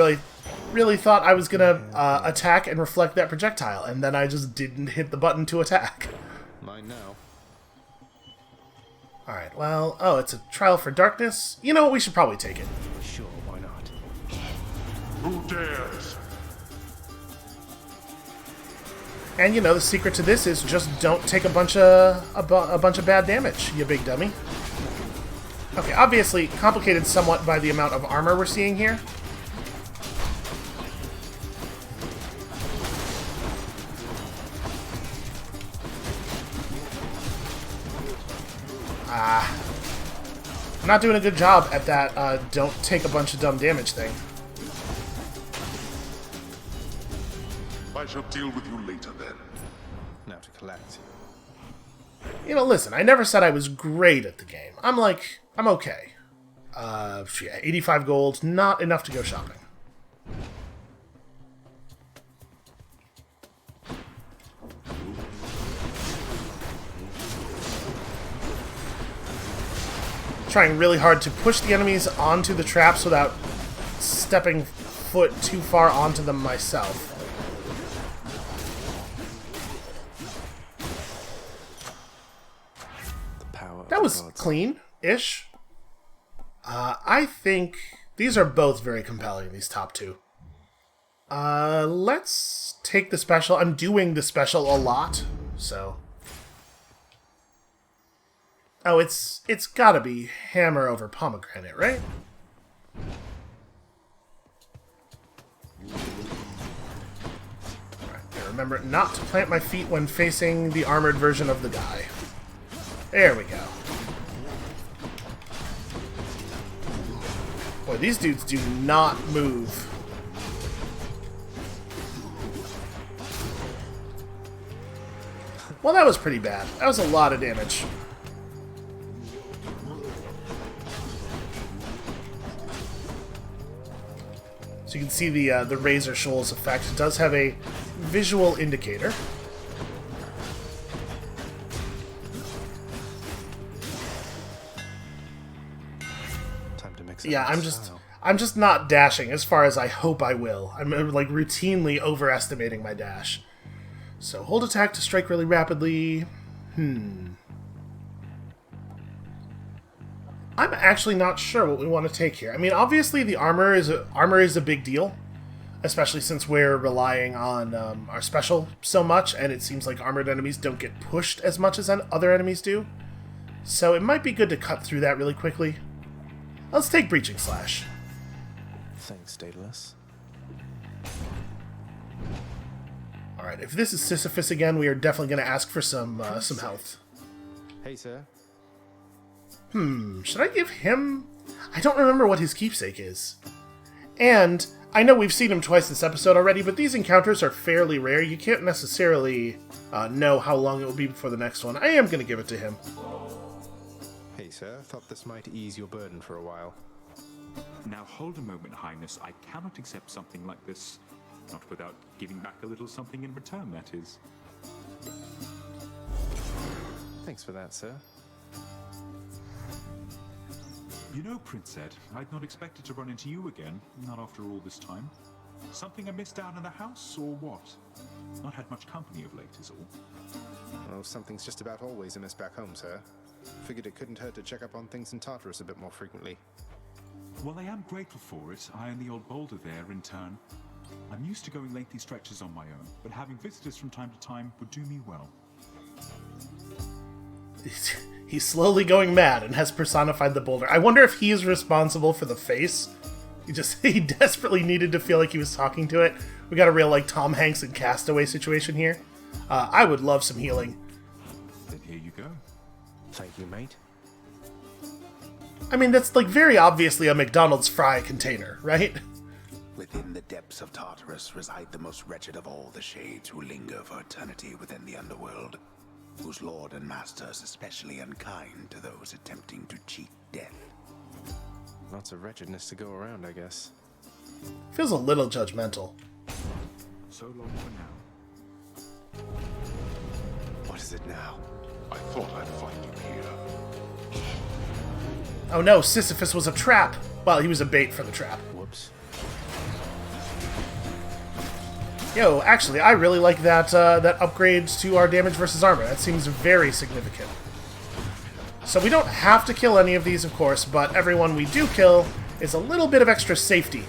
really thought I was gonna attack and reflect that projectile, and then I just didn't hit the button to attack. Mine now. Alright, well, oh, it's a trial for darkness. You know what, we should probably take it. Sure, why not? Who dares? And you know, the secret to this is just don't take a bunch of bad damage, you big dummy. Okay, obviously complicated somewhat by the amount of armor we're seeing here. I'm not doing a good job at that don't take a bunch of dumb damage thing. I shall deal with you later then. Now to collect. You know, listen, I never said I was great at the game. I'm okay. Yeah, 85 gold, not enough to go shopping. Trying really hard to push the enemies onto the traps without stepping foot too far onto them myself. That was clean-ish. I think these are both very compelling, these top two. Let's take the special. I'm doing the special a lot, so... Oh, it's gotta be hammer over pomegranate, right? remember not to plant my feet when facing the armored version of the guy. There we go. Boy, these dudes do not move. Well, that was pretty bad. That was a lot of damage. So you can see the Razor Shoals effect. It does have a visual indicator. Time to mix Yeah, I'm just not dashing as far as I hope I will. I'm like routinely overestimating my dash. So hold attack to strike really rapidly. I'm actually not sure what we want to take here. I mean, obviously the armor is a big deal, especially since we're relying on our special so much, and it seems like armored enemies don't get pushed as much as other enemies do. So it might be good to cut through that really quickly. Let's take Breaching Slash. Thanks, Daedalus. Alright, if this is Sisyphus again, we are definitely going to ask for some health. Hey, sir. Should I give him... I don't remember what his keepsake is. And I know we've seen him twice this episode already, but these encounters are fairly rare. You can't necessarily know how long it will be before the next one. I am going to give it to him. Hey, sir. Thought this might ease your burden for a while. Now hold a moment, Highness. I cannot accept something like this. Not without giving back a little something in return, that is. Thanks for that, sir. You know, Prince Ed, I'd not expected to run into you again, not after all this time. Something amiss down in the house, or what? Not had much company of late, is all. Well, something's just about always amiss back home, sir. Figured it couldn't hurt to check up on things in Tartarus a bit more frequently. Well, I am grateful for it. I and the old boulder there, in turn. I'm used to going lengthy stretches on my own, but having visitors from time to time would do me well. He's slowly going mad and has personified the boulder. I wonder if he is responsible for the face. He desperately needed to feel like he was talking to it. We got a real like Tom Hanks and Castaway situation here. I would love some healing. Then here you go. Thank you, mate. I mean, that's like very obviously a McDonald's fry container, right? Within the depths of Tartarus reside the most wretched of all the shades who linger for eternity within the underworld, whose lord and master is especially unkind to those attempting to cheat death. Lots of wretchedness to go around, I guess. Feels a little judgmental. So long for now. What is it now? I thought I'd find you here. Oh no, Sisyphus was a trap! Well, he was a bait for the trap. Whoops. Yo, actually, I really like that upgrade to our damage versus armor. That seems very significant. So we don't have to kill any of these, of course, but everyone we do kill is a little bit of extra safety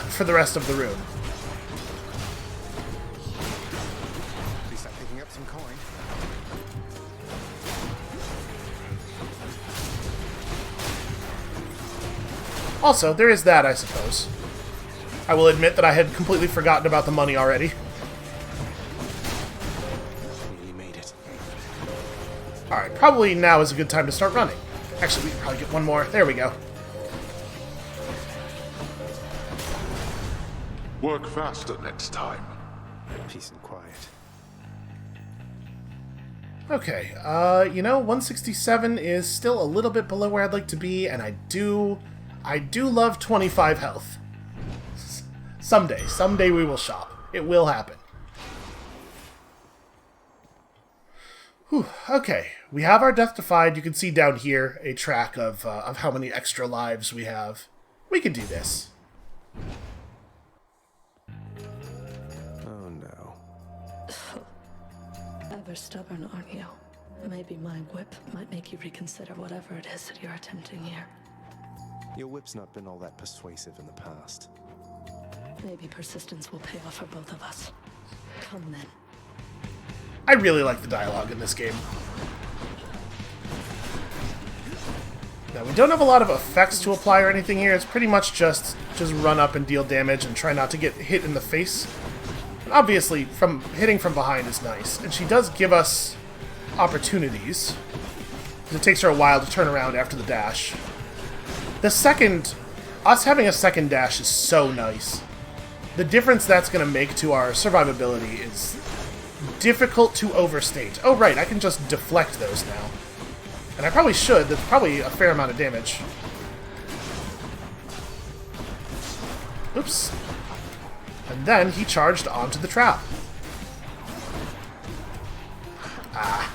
for the rest of the rune. At least I'm picking up some coin. Also, there is that, I suppose. I will admit that I had completely forgotten about the money already. Nearly made it. Alright, probably now is a good time to start running. Actually, we can probably get one more. There we go. Work faster next time. Peace and quiet. Okay, you know, 167 is still a little bit below where I'd like to be, and I do love 25 health. Someday we will shop. It will happen. Whew, okay, we have our death defied. You can see down here a track of how many extra lives we have. We can do this. Oh no. Ever stubborn, aren't you? Maybe my whip might make you reconsider whatever it is that you're attempting here. Your whip's not been all that persuasive in the past. Maybe persistence will pay off for both of us. Come then. I really like the dialogue in this game. Now, we don't have a lot of effects to apply or anything here. It's pretty much just run up and deal damage and try not to get hit in the face. Obviously, from hitting from behind is nice, and she does give us opportunities. It takes her a while to turn around after the dash. Us having a second dash is so nice. The difference that's going to make to our survivability is difficult to overstate. Oh right, I can just deflect those now. And I probably should, that's probably a fair amount of damage. Oops. And then he charged onto the trap. Ah.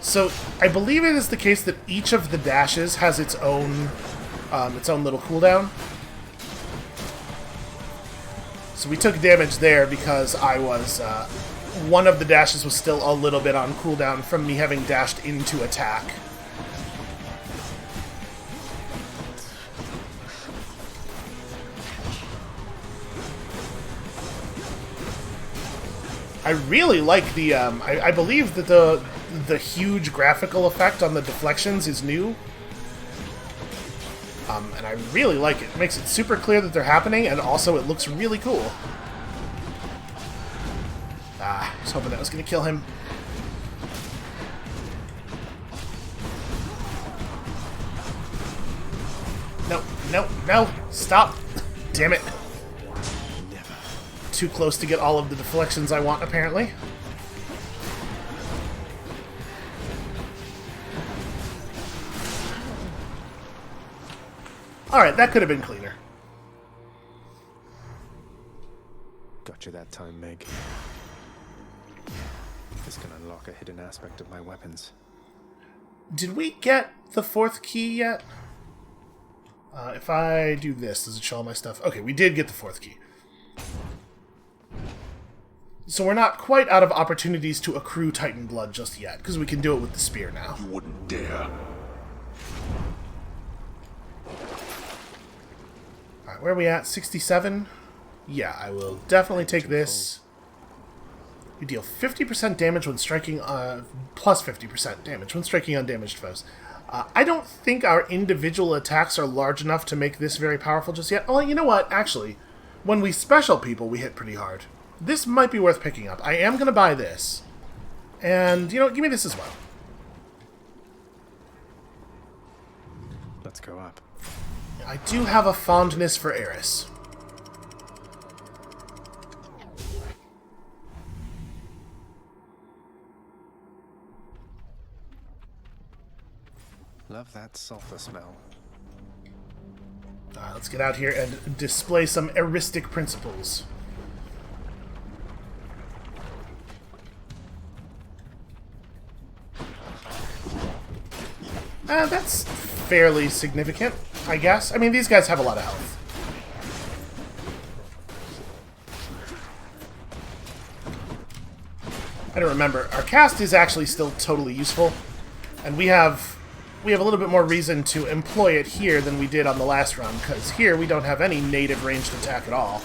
So, I believe it is the case that each of the dashes has its own little cooldown. So we took damage there because I was, one of the dashes was still a little bit on cooldown from me having dashed into attack. I really like the, I believe that the huge graphical effect on the deflections is new. And I really like it. It makes it super clear that they're happening, and also it looks really cool. Ah, I was hoping that was going to kill him. No, no, no! Stop! Damn it. Too close to get all of the deflections I want, apparently. Alright, that could have been cleaner. Got you that time, Meg. This can unlock a hidden aspect of my weapons. Did we get the fourth key yet? If I do this, does it show all my stuff? Okay, we did get the fourth key. So we're not quite out of opportunities to accrue Titan blood just yet, because we can do it with the spear now. You wouldn't dare. Alright, where are we at? 67? Yeah, I will definitely take this. You deal 50% damage when striking, plus 50% damage when striking undamaged foes. I don't think our individual attacks are large enough to make this very powerful just yet. Oh, you know what? Actually, when we special people, we hit pretty hard. This might be worth picking up. I am going to buy this. And, you know, give me this as well. Let's go up. I do have a fondness for Eris. Love that sulfur smell. Let's get out here and display some eristic principles. That's fairly significant, I guess. I mean, these guys have a lot of health. I don't remember. Our cast is actually still totally useful, and we have a little bit more reason to employ it here than we did on the last run, because here we don't have any native ranged attack at all.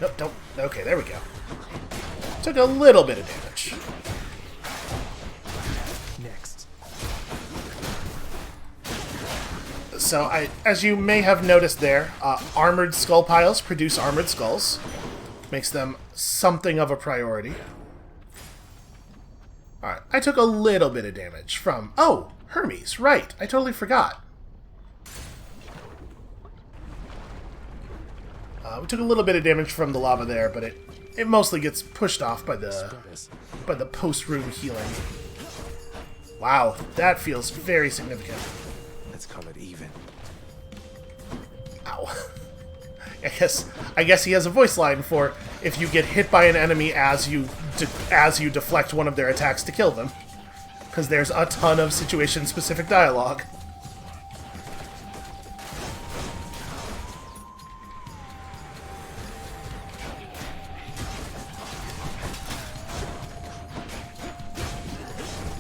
Nope, don't. Okay, there we go. Took a little bit of damage. Next. So, as you may have noticed there, armored skull piles produce armored skulls. Makes them something of a priority. Alright, I took a little bit of damage from... Oh! Hermes, right. I totally forgot. We took a little bit of damage from the lava there, but it mostly gets pushed off by the post-rune healing. Wow, that feels very significant. Let's call it even. Ow. I guess he has a voice line for if you get hit by an enemy as you deflect one of their attacks to kill them. Because there's a ton of situation-specific dialogue.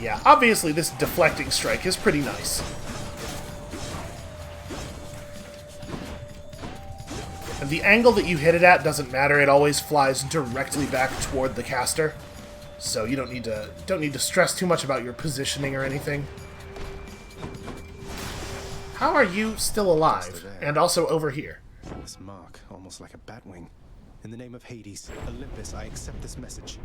Yeah, obviously this deflecting strike is pretty nice. And the angle that you hit it at doesn't matter, it always flies directly back toward the caster. So you don't need to stress too much about your positioning or anything. How are you still alive? And also over here. This mark, almost like a bat wing. In the name of Hades, Olympus, I accept this message.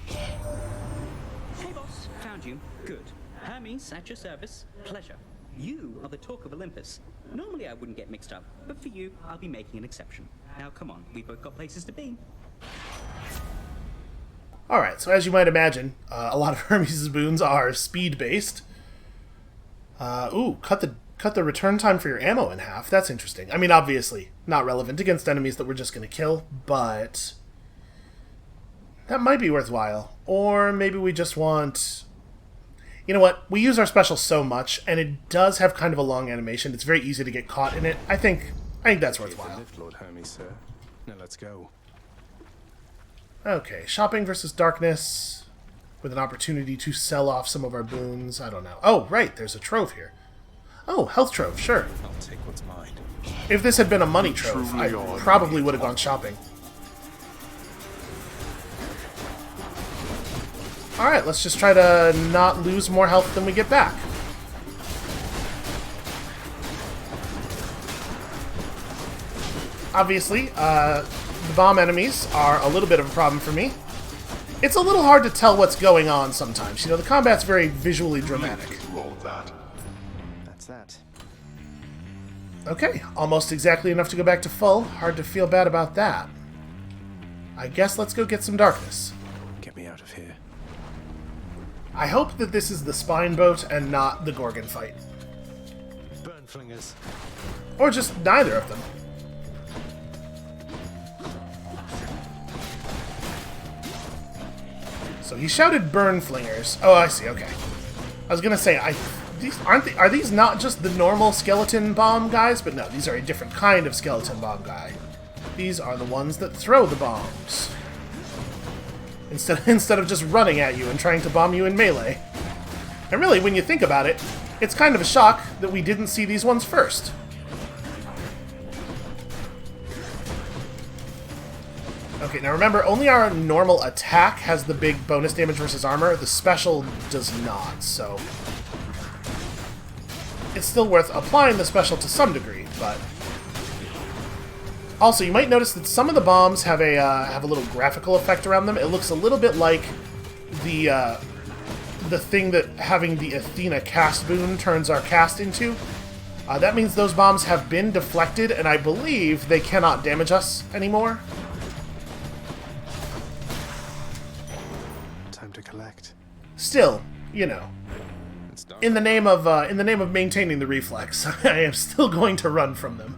Hey boss, found you. Good. Hermes, at your service. Pleasure. You are the talk of Olympus. Normally I wouldn't get mixed up, but for you, I'll be making an exception. Now come on, we've both got places to be. Alright, so as you might imagine, a lot of Hermes' boons are speed-based. Ooh, cut the return time for your ammo in half. That's interesting. I mean, obviously, not relevant against enemies that we're just going to kill, but that might be worthwhile. Or maybe we just want... You know what? We use our special so much, and it does have kind of a long animation. It's very easy to get caught in it. I think that's worthwhile. Lift, Lord Hermes, sir. Now let's go. Okay, shopping versus darkness, with an opportunity to sell off some of our boons. I don't know. Oh, right, there's a trove here. Oh, health trove, sure. I'll take what's mine. If this had been a money trove, I probably would have gone shopping. Alright, let's just try to not lose more health than we get back. Obviously, the bomb enemies are a little bit of a problem for me. It's a little hard to tell what's going on sometimes. You know, the combat's very visually dramatic. That's that. Okay, almost exactly enough to go back to full. Hard to feel bad about that. I guess let's go get some darkness. Get me out of here. I hope that this is the spine boat and not the Gorgon fight. Burn flingers. Or just neither of them. So he shouted burn flingers. Oh, I see, okay. I was gonna say, are these not just the normal skeleton bomb guys? But no, these are a different kind of skeleton bomb guy. These are the ones that throw the bombs. Instead of just running at you and trying to bomb you in melee. And really, when you think about it, it's kind of a shock that we didn't see these ones first. Okay, now remember, only our normal attack has the big bonus damage versus armor. The special does not, so... It's still worth applying the special to some degree, but... Also, you might notice that some of the bombs have a little graphical effect around them. It looks a little bit like the thing that having the Athena cast boon turns our cast into. That means those bombs have been deflected, and I believe they cannot damage us anymore. Time to collect. Still, you know, in the name of maintaining the reflex, I am still going to run from them.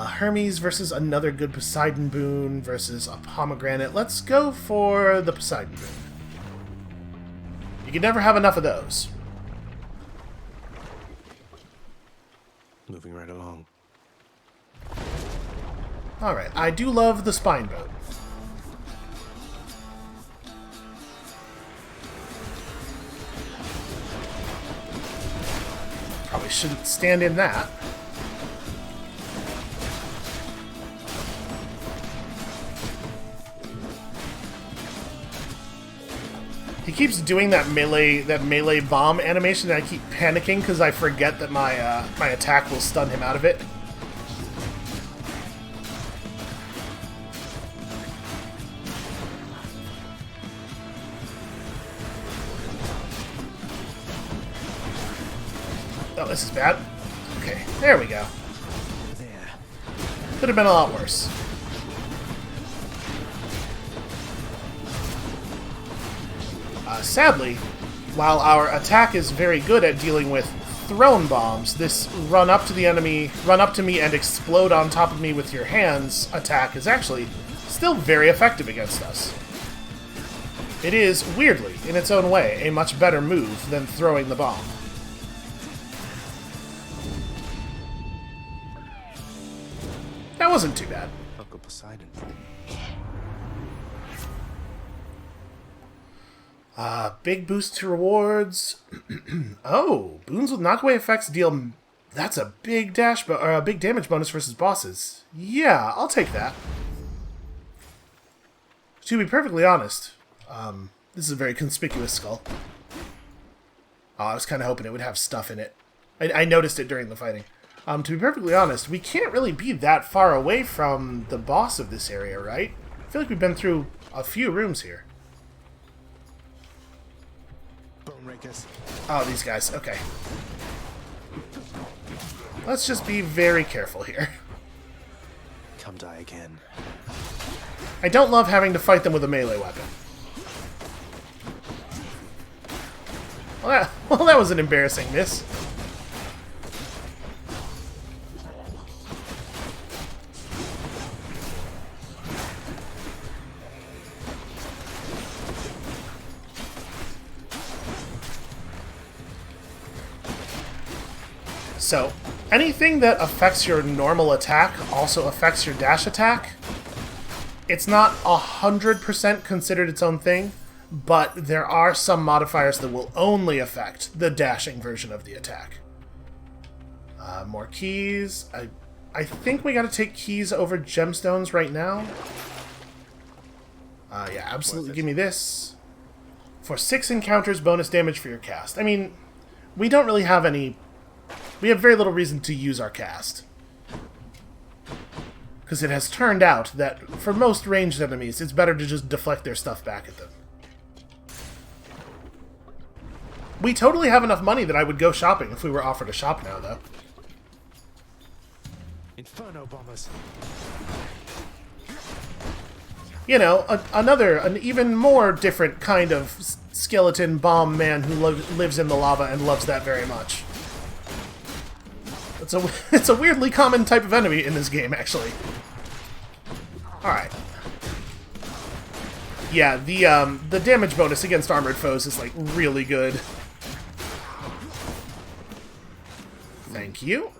Hermes versus another good Poseidon boon versus a pomegranate. Let's go for the Poseidon boon. You can never have enough of those. Moving right along. Alright, I do love the spine boat. Probably shouldn't stand in that. He keeps doing that melee bomb animation, and I keep panicking because I forget that my attack will stun him out of it. Oh, this is bad. Okay, there we go. There. Could have been a lot worse. Sadly, while our attack is very good at dealing with thrown bombs, this run up to me and explode on top of me with your hands attack is actually still very effective against us. It is, weirdly, in its own way, a much better move than throwing the bomb. That wasn't too bad. Uncle Poseidon. Big boost to rewards. Oh, boons with knockaway effects deal... That's a big big damage bonus versus bosses. Yeah, I'll take that. To be perfectly honest, this is a very conspicuous skull. Oh, I was kind of hoping it would have stuff in it. I noticed it during the fighting. To be perfectly honest, we can't really be that far away from the boss of this area, right? I feel like we've been through a few rooms here. Bone rakers. Oh, these guys. Okay. Let's just be very careful here. Come die again. I don't love having to fight them with a melee weapon. Well, that was an embarrassing miss. So, anything that affects your normal attack also affects your dash attack. It's not 100% considered its own thing, but there are some modifiers that will only affect the dashing version of the attack. More keys. I think we gotta take keys over gemstones right now. Yeah, absolutely. Give me this. For 6 encounters, bonus damage for your cast. I mean, we don't really have any... We have very little reason to use our cast. Because it has turned out that for most ranged enemies, it's better to just deflect their stuff back at them. We totally have enough money that I would go shopping if we were offered a shop now, though. Inferno bombers. You know, an even more different kind of skeleton bomb man who lives in the lava and loves that very much. It's a weirdly common type of enemy in this game, actually. Alright. Yeah, the damage bonus against armored foes is, like, really good. Thank you.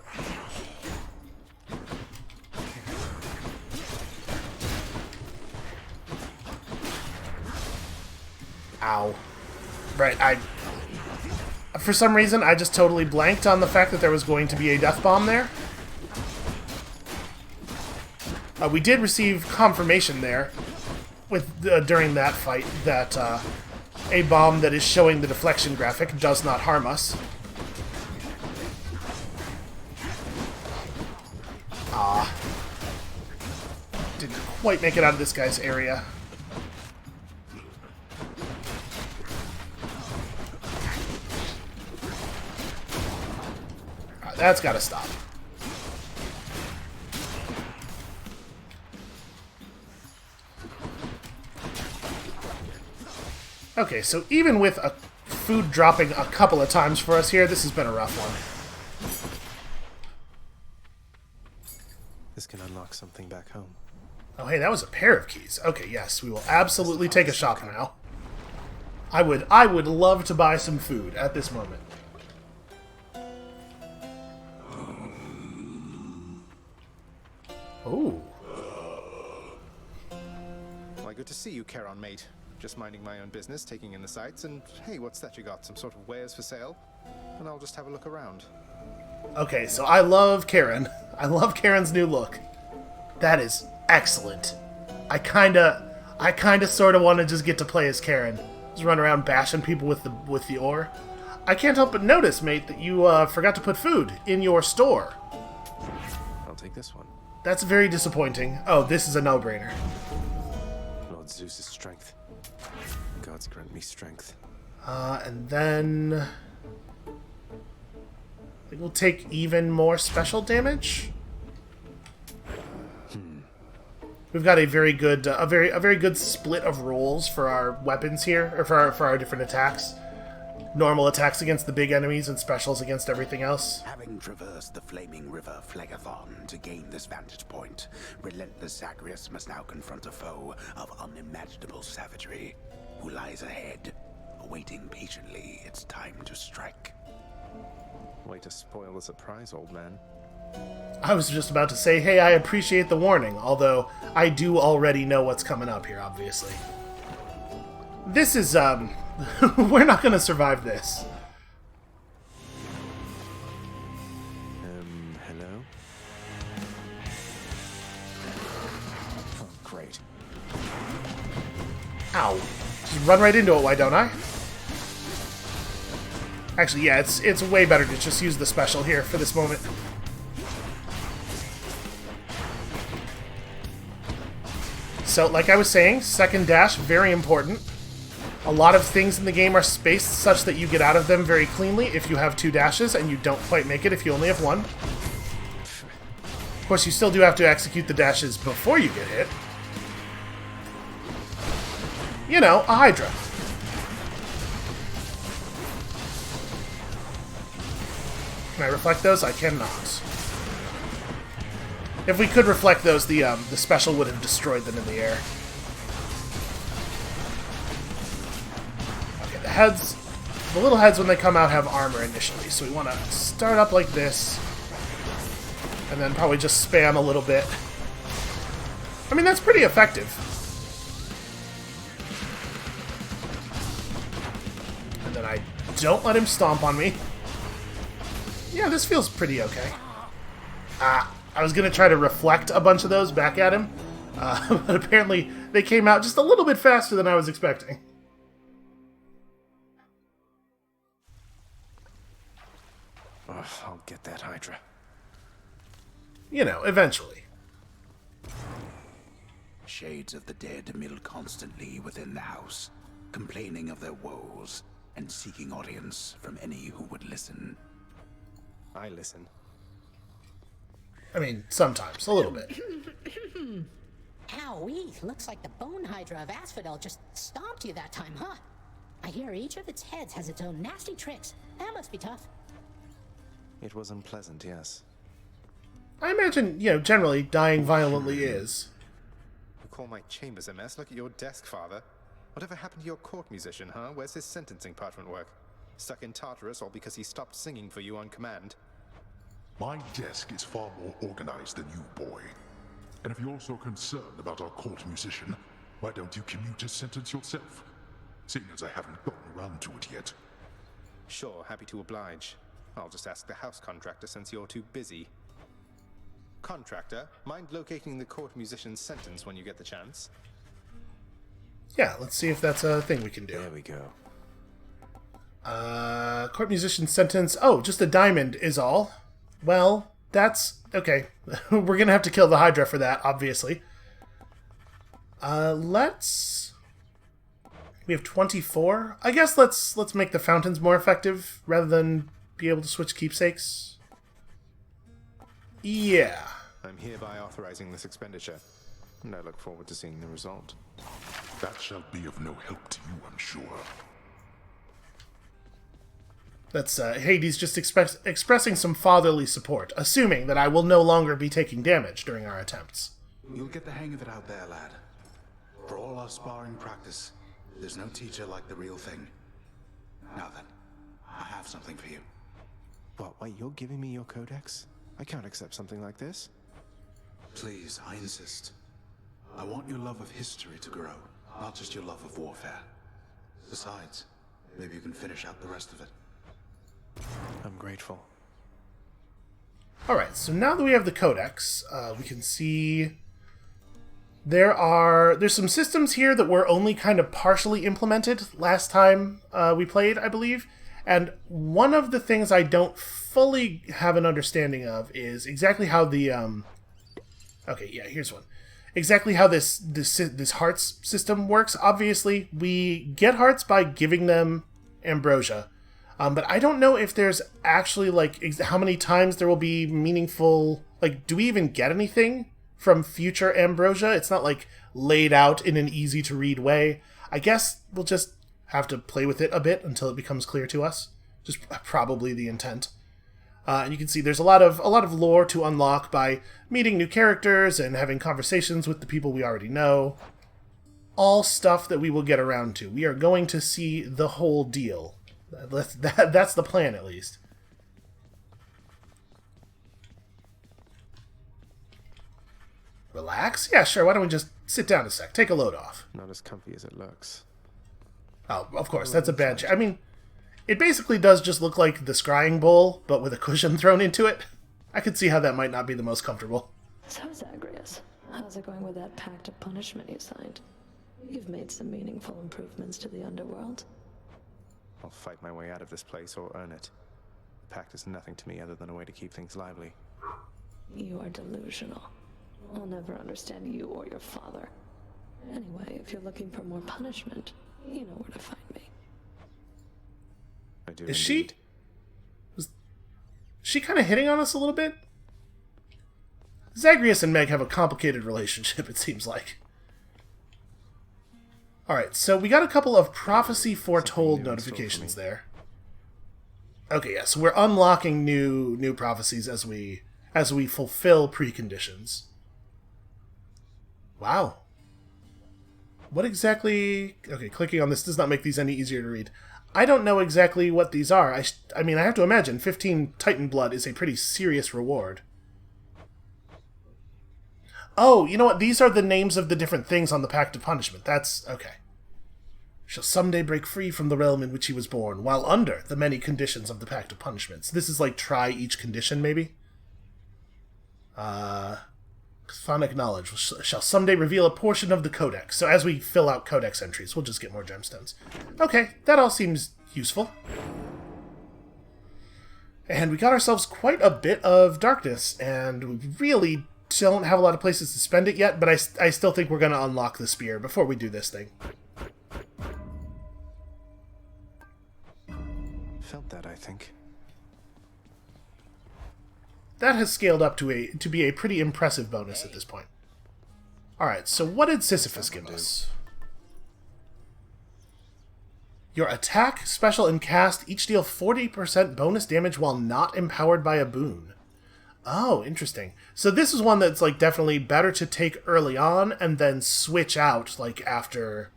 Ow. Right, for some reason, I just totally blanked on the fact that there was going to be a death bomb there. We did receive confirmation there with during that fight that a bomb that is showing the deflection graphic does not harm us. Didn't quite make it out of this guy's area. That's gotta stop. Okay, so even with food dropping a couple of times for us here, this has been a rough one. This can unlock something back home. Oh, hey, that was a pair of keys. Okay, yes, we will absolutely take a shop now. I would love to buy some food at this moment. Oh. Why, good to see you, Charon, mate. Just minding my own business, taking in the sights, and hey, what's that you got? Some sort of wares for sale? And I'll just have a look around. Okay, so I love Charon. I love Charon's new look. That is excellent. I kinda sorta wanna just get to play as Charon. Just run around bashing people with the ore. I can't help but notice, mate, that you forgot to put food in your store. I'll take this one. That's very disappointing. Oh, this is a no-brainer. Lord Zeus's strength. Gods grant me strength. And then... I think we'll take even more special damage. We've got a very good, a very good split of rolls for our weapons here, or for our different attacks. Normal attacks against the big enemies and specials against everything else. Having traversed the flaming river Phlegethon to gain this vantage point, relentless Zagreus must now confront a foe of unimaginable savagery, who lies ahead, awaiting patiently its time to strike. Way to spoil the surprise, old man. I was just about to say, hey, I appreciate the warning, although I do already know what's coming up here, obviously. This is, we're not gonna survive this. Hello? Oh, great. Ow. Just run right into it, why don't I? Actually, yeah, it's way better to just use the special here for this moment. so like I was saying, second dash, very important. A lot of things in the game are spaced such that you get out of them very cleanly if you have 2 dashes, and you don't quite make it if you only have 1. Of course, you still do have to execute the dashes before you get hit. You know, a Hydra. Can I reflect those? I cannot. If we could reflect those, the special would have destroyed them in the air. Okay, the little heads when they come out have armor initially, so we want to start up like this, and then probably just spam a little bit. I mean, that's pretty effective. And then I don't let him stomp on me. Yeah, this feels pretty okay. I was going to try to reflect a bunch of those back at him, but apparently they came out just a little bit faster than I was expecting. I'll get that Hydra. You know, eventually. Shades of the dead mill constantly within the house, complaining of their woes and seeking audience from any who would listen. I listen. I mean, sometimes. A little bit. Owie, looks like the bone Hydra of Asphodel just stomped you that time, huh? I hear each of its heads has its own nasty tricks. That must be tough. It was unpleasant, yes. I imagine, you know, generally dying violently is. You call my chambers a mess? Look at your desk, Father. Whatever happened to your court musician, huh? Where's his sentencing parchment work? Stuck in Tartarus, all because he stopped singing for you on command? My desk is far more organized than you, boy. And if you're so concerned about our court musician, why don't you commute his sentence yourself? Seeing as I haven't gotten around to it yet. Sure, happy to oblige. I'll just ask the house contractor since you're too busy. Contractor, mind locating the court musician's sentence when you get the chance? Yeah, let's see if that's a thing we can do. There we go. Court musician's sentence. Oh, just a diamond is all. Well, that's... okay. We're gonna have to kill the Hydra for that, obviously. Let's... we have 24. I guess let's make the fountains more effective rather than be able to switch keepsakes. Yeah. I'm hereby authorizing this expenditure, and I look forward to seeing the result. That shall be of no help to you, I'm sure. That's Hades just expressing some fatherly support, assuming that I will no longer be taking damage during our attempts. You'll get the hang of it out there, lad. For all our sparring practice, there's no teacher like the real thing. Now then, I have something for you. What, wait, you're giving me your codex? I can't accept something like this. Please, I insist. I want your love of history to grow, not just your love of warfare. Besides, maybe you can finish out the rest of it. I'm grateful. Alright, so now that we have the codex, we can see there's some systems here that were only kind of partially implemented last time we played, I believe. And one of the things I don't fully have an understanding of is exactly how the okay, yeah, here's one. Exactly how this hearts system works. Obviously, we get hearts by giving them ambrosia. But I don't know if there's actually, like, how many times there will be meaningful... like, do we even get anything from future ambrosia? It's not, like, laid out in an easy-to-read way. I guess we'll just have to play with it a bit until it becomes clear to us. Just probably the intent. And you can see there's a lot of lore to unlock by meeting new characters and having conversations with the people we already know. All stuff that we will get around to. We are going to see the whole deal. That's the plan, at least. Relax? Yeah, sure. Why don't we just sit down a sec? Take a load off. Not as comfy as it looks. Oh, of course. That's a bad... I mean, it basically does just look like the scrying bowl, but with a cushion thrown into it. I could see how that might not be the most comfortable. So, Zagreus, how's it going with that pact of punishment you signed? You've made some meaningful improvements to the underworld. I'll fight my way out of this place or earn it. The pact is nothing to me other than a way to keep things lively. You are delusional. I'll never understand you or your father. Anyway, if you're looking for more punishment, you know where to find me. I do Is indeed. she kind of hitting on us a little bit? Zagreus and Meg have a complicated relationship, it seems like. Alright, so we got a couple of prophecy foretold notifications there. Okay, yeah, so we're unlocking new prophecies as we fulfill preconditions. Wow. What exactly... Okay, clicking on this does not make these any easier to read. I don't know exactly what these are. I mean, I have to imagine 15 Titan blood is a pretty serious reward. Oh, you know what? These are the names of the different things on the Pact of Punishment. That's... okay. Shall someday break free from the realm in which he was born, while under the many conditions of the Pact of Punishments. This is like try each condition, maybe? Chthonic knowledge shall someday reveal a portion of the Codex. So as we fill out Codex entries, we'll just get more gemstones. Okay, that all seems useful. And we got ourselves quite a bit of darkness, and we really don't have a lot of places to spend it yet, but I still think we're going to unlock the spear before we do this thing. Felt that, I think. That has scaled up to be a pretty impressive bonus at this point. Alright, so what did Sisyphus give us? Your attack, special, and cast each deal 40% bonus damage while not empowered by a boon. Oh, interesting. So this is one that's like definitely better to take early on and then switch out like after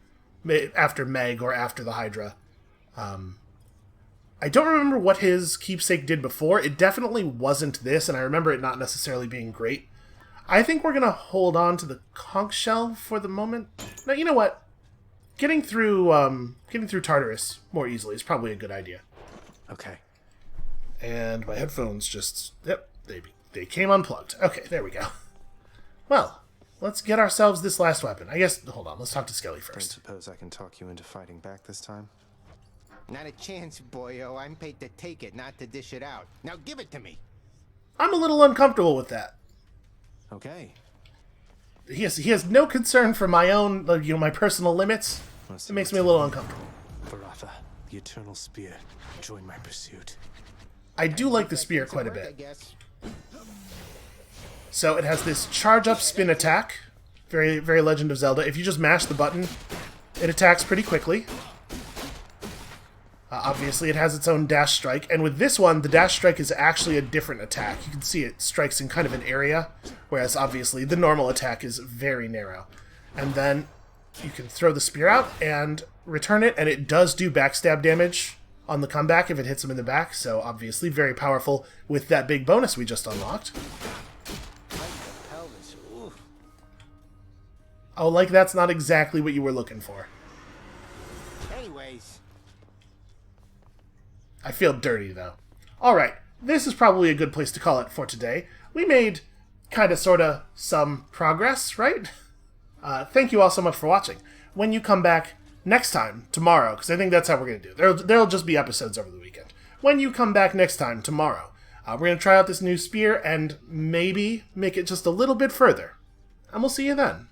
Meg or after the Hydra. I don't remember what his keepsake did before. It definitely wasn't this, and I remember it not necessarily being great. I think we're going to hold on to the conch shell for the moment. No, you know what? Getting through Tartarus more easily is probably a good idea. Okay. And my headphones just... Yep, they came unplugged. Okay, there we go. Well, let's get ourselves this last weapon. I guess... Hold on, let's talk to Skelly Don't first. suppose I can talk you into fighting back this time? Not a chance, boyo. I'm paid to take it, not to dish it out. Now give it to me. I'm a little uncomfortable with that. Okay. He has no concern for my own, my personal limits. It makes me a little uncomfortable. Baratha, the Eternal Spear, join my pursuit. I do like the spear quite a I bit. guess. So it has this charge up spin attack. Very, very Legend of Zelda. If you just mash the button, it attacks pretty quickly. Obviously, it has its own dash strike, and with this one, the dash strike is actually a different attack. You can see it strikes in kind of an area, whereas obviously the normal attack is very narrow. And then you can throw the spear out and return it, and it does do backstab damage on the comeback if it hits him in the back, so obviously very powerful with that big bonus we just unlocked. Pelvis. Oof. Oh, like that's not exactly what you were looking for. Anyways. I feel dirty, though. Alright, this is probably a good place to call it for today. We made kinda sorta some progress, right? Thank you all so much for watching. When you come back next time, tomorrow, because I think that's how we're going to do it. There'll just be episodes over the weekend. When you come back next time, tomorrow, we're going to try out this new spear and maybe make it just a little bit further. And we'll see you then.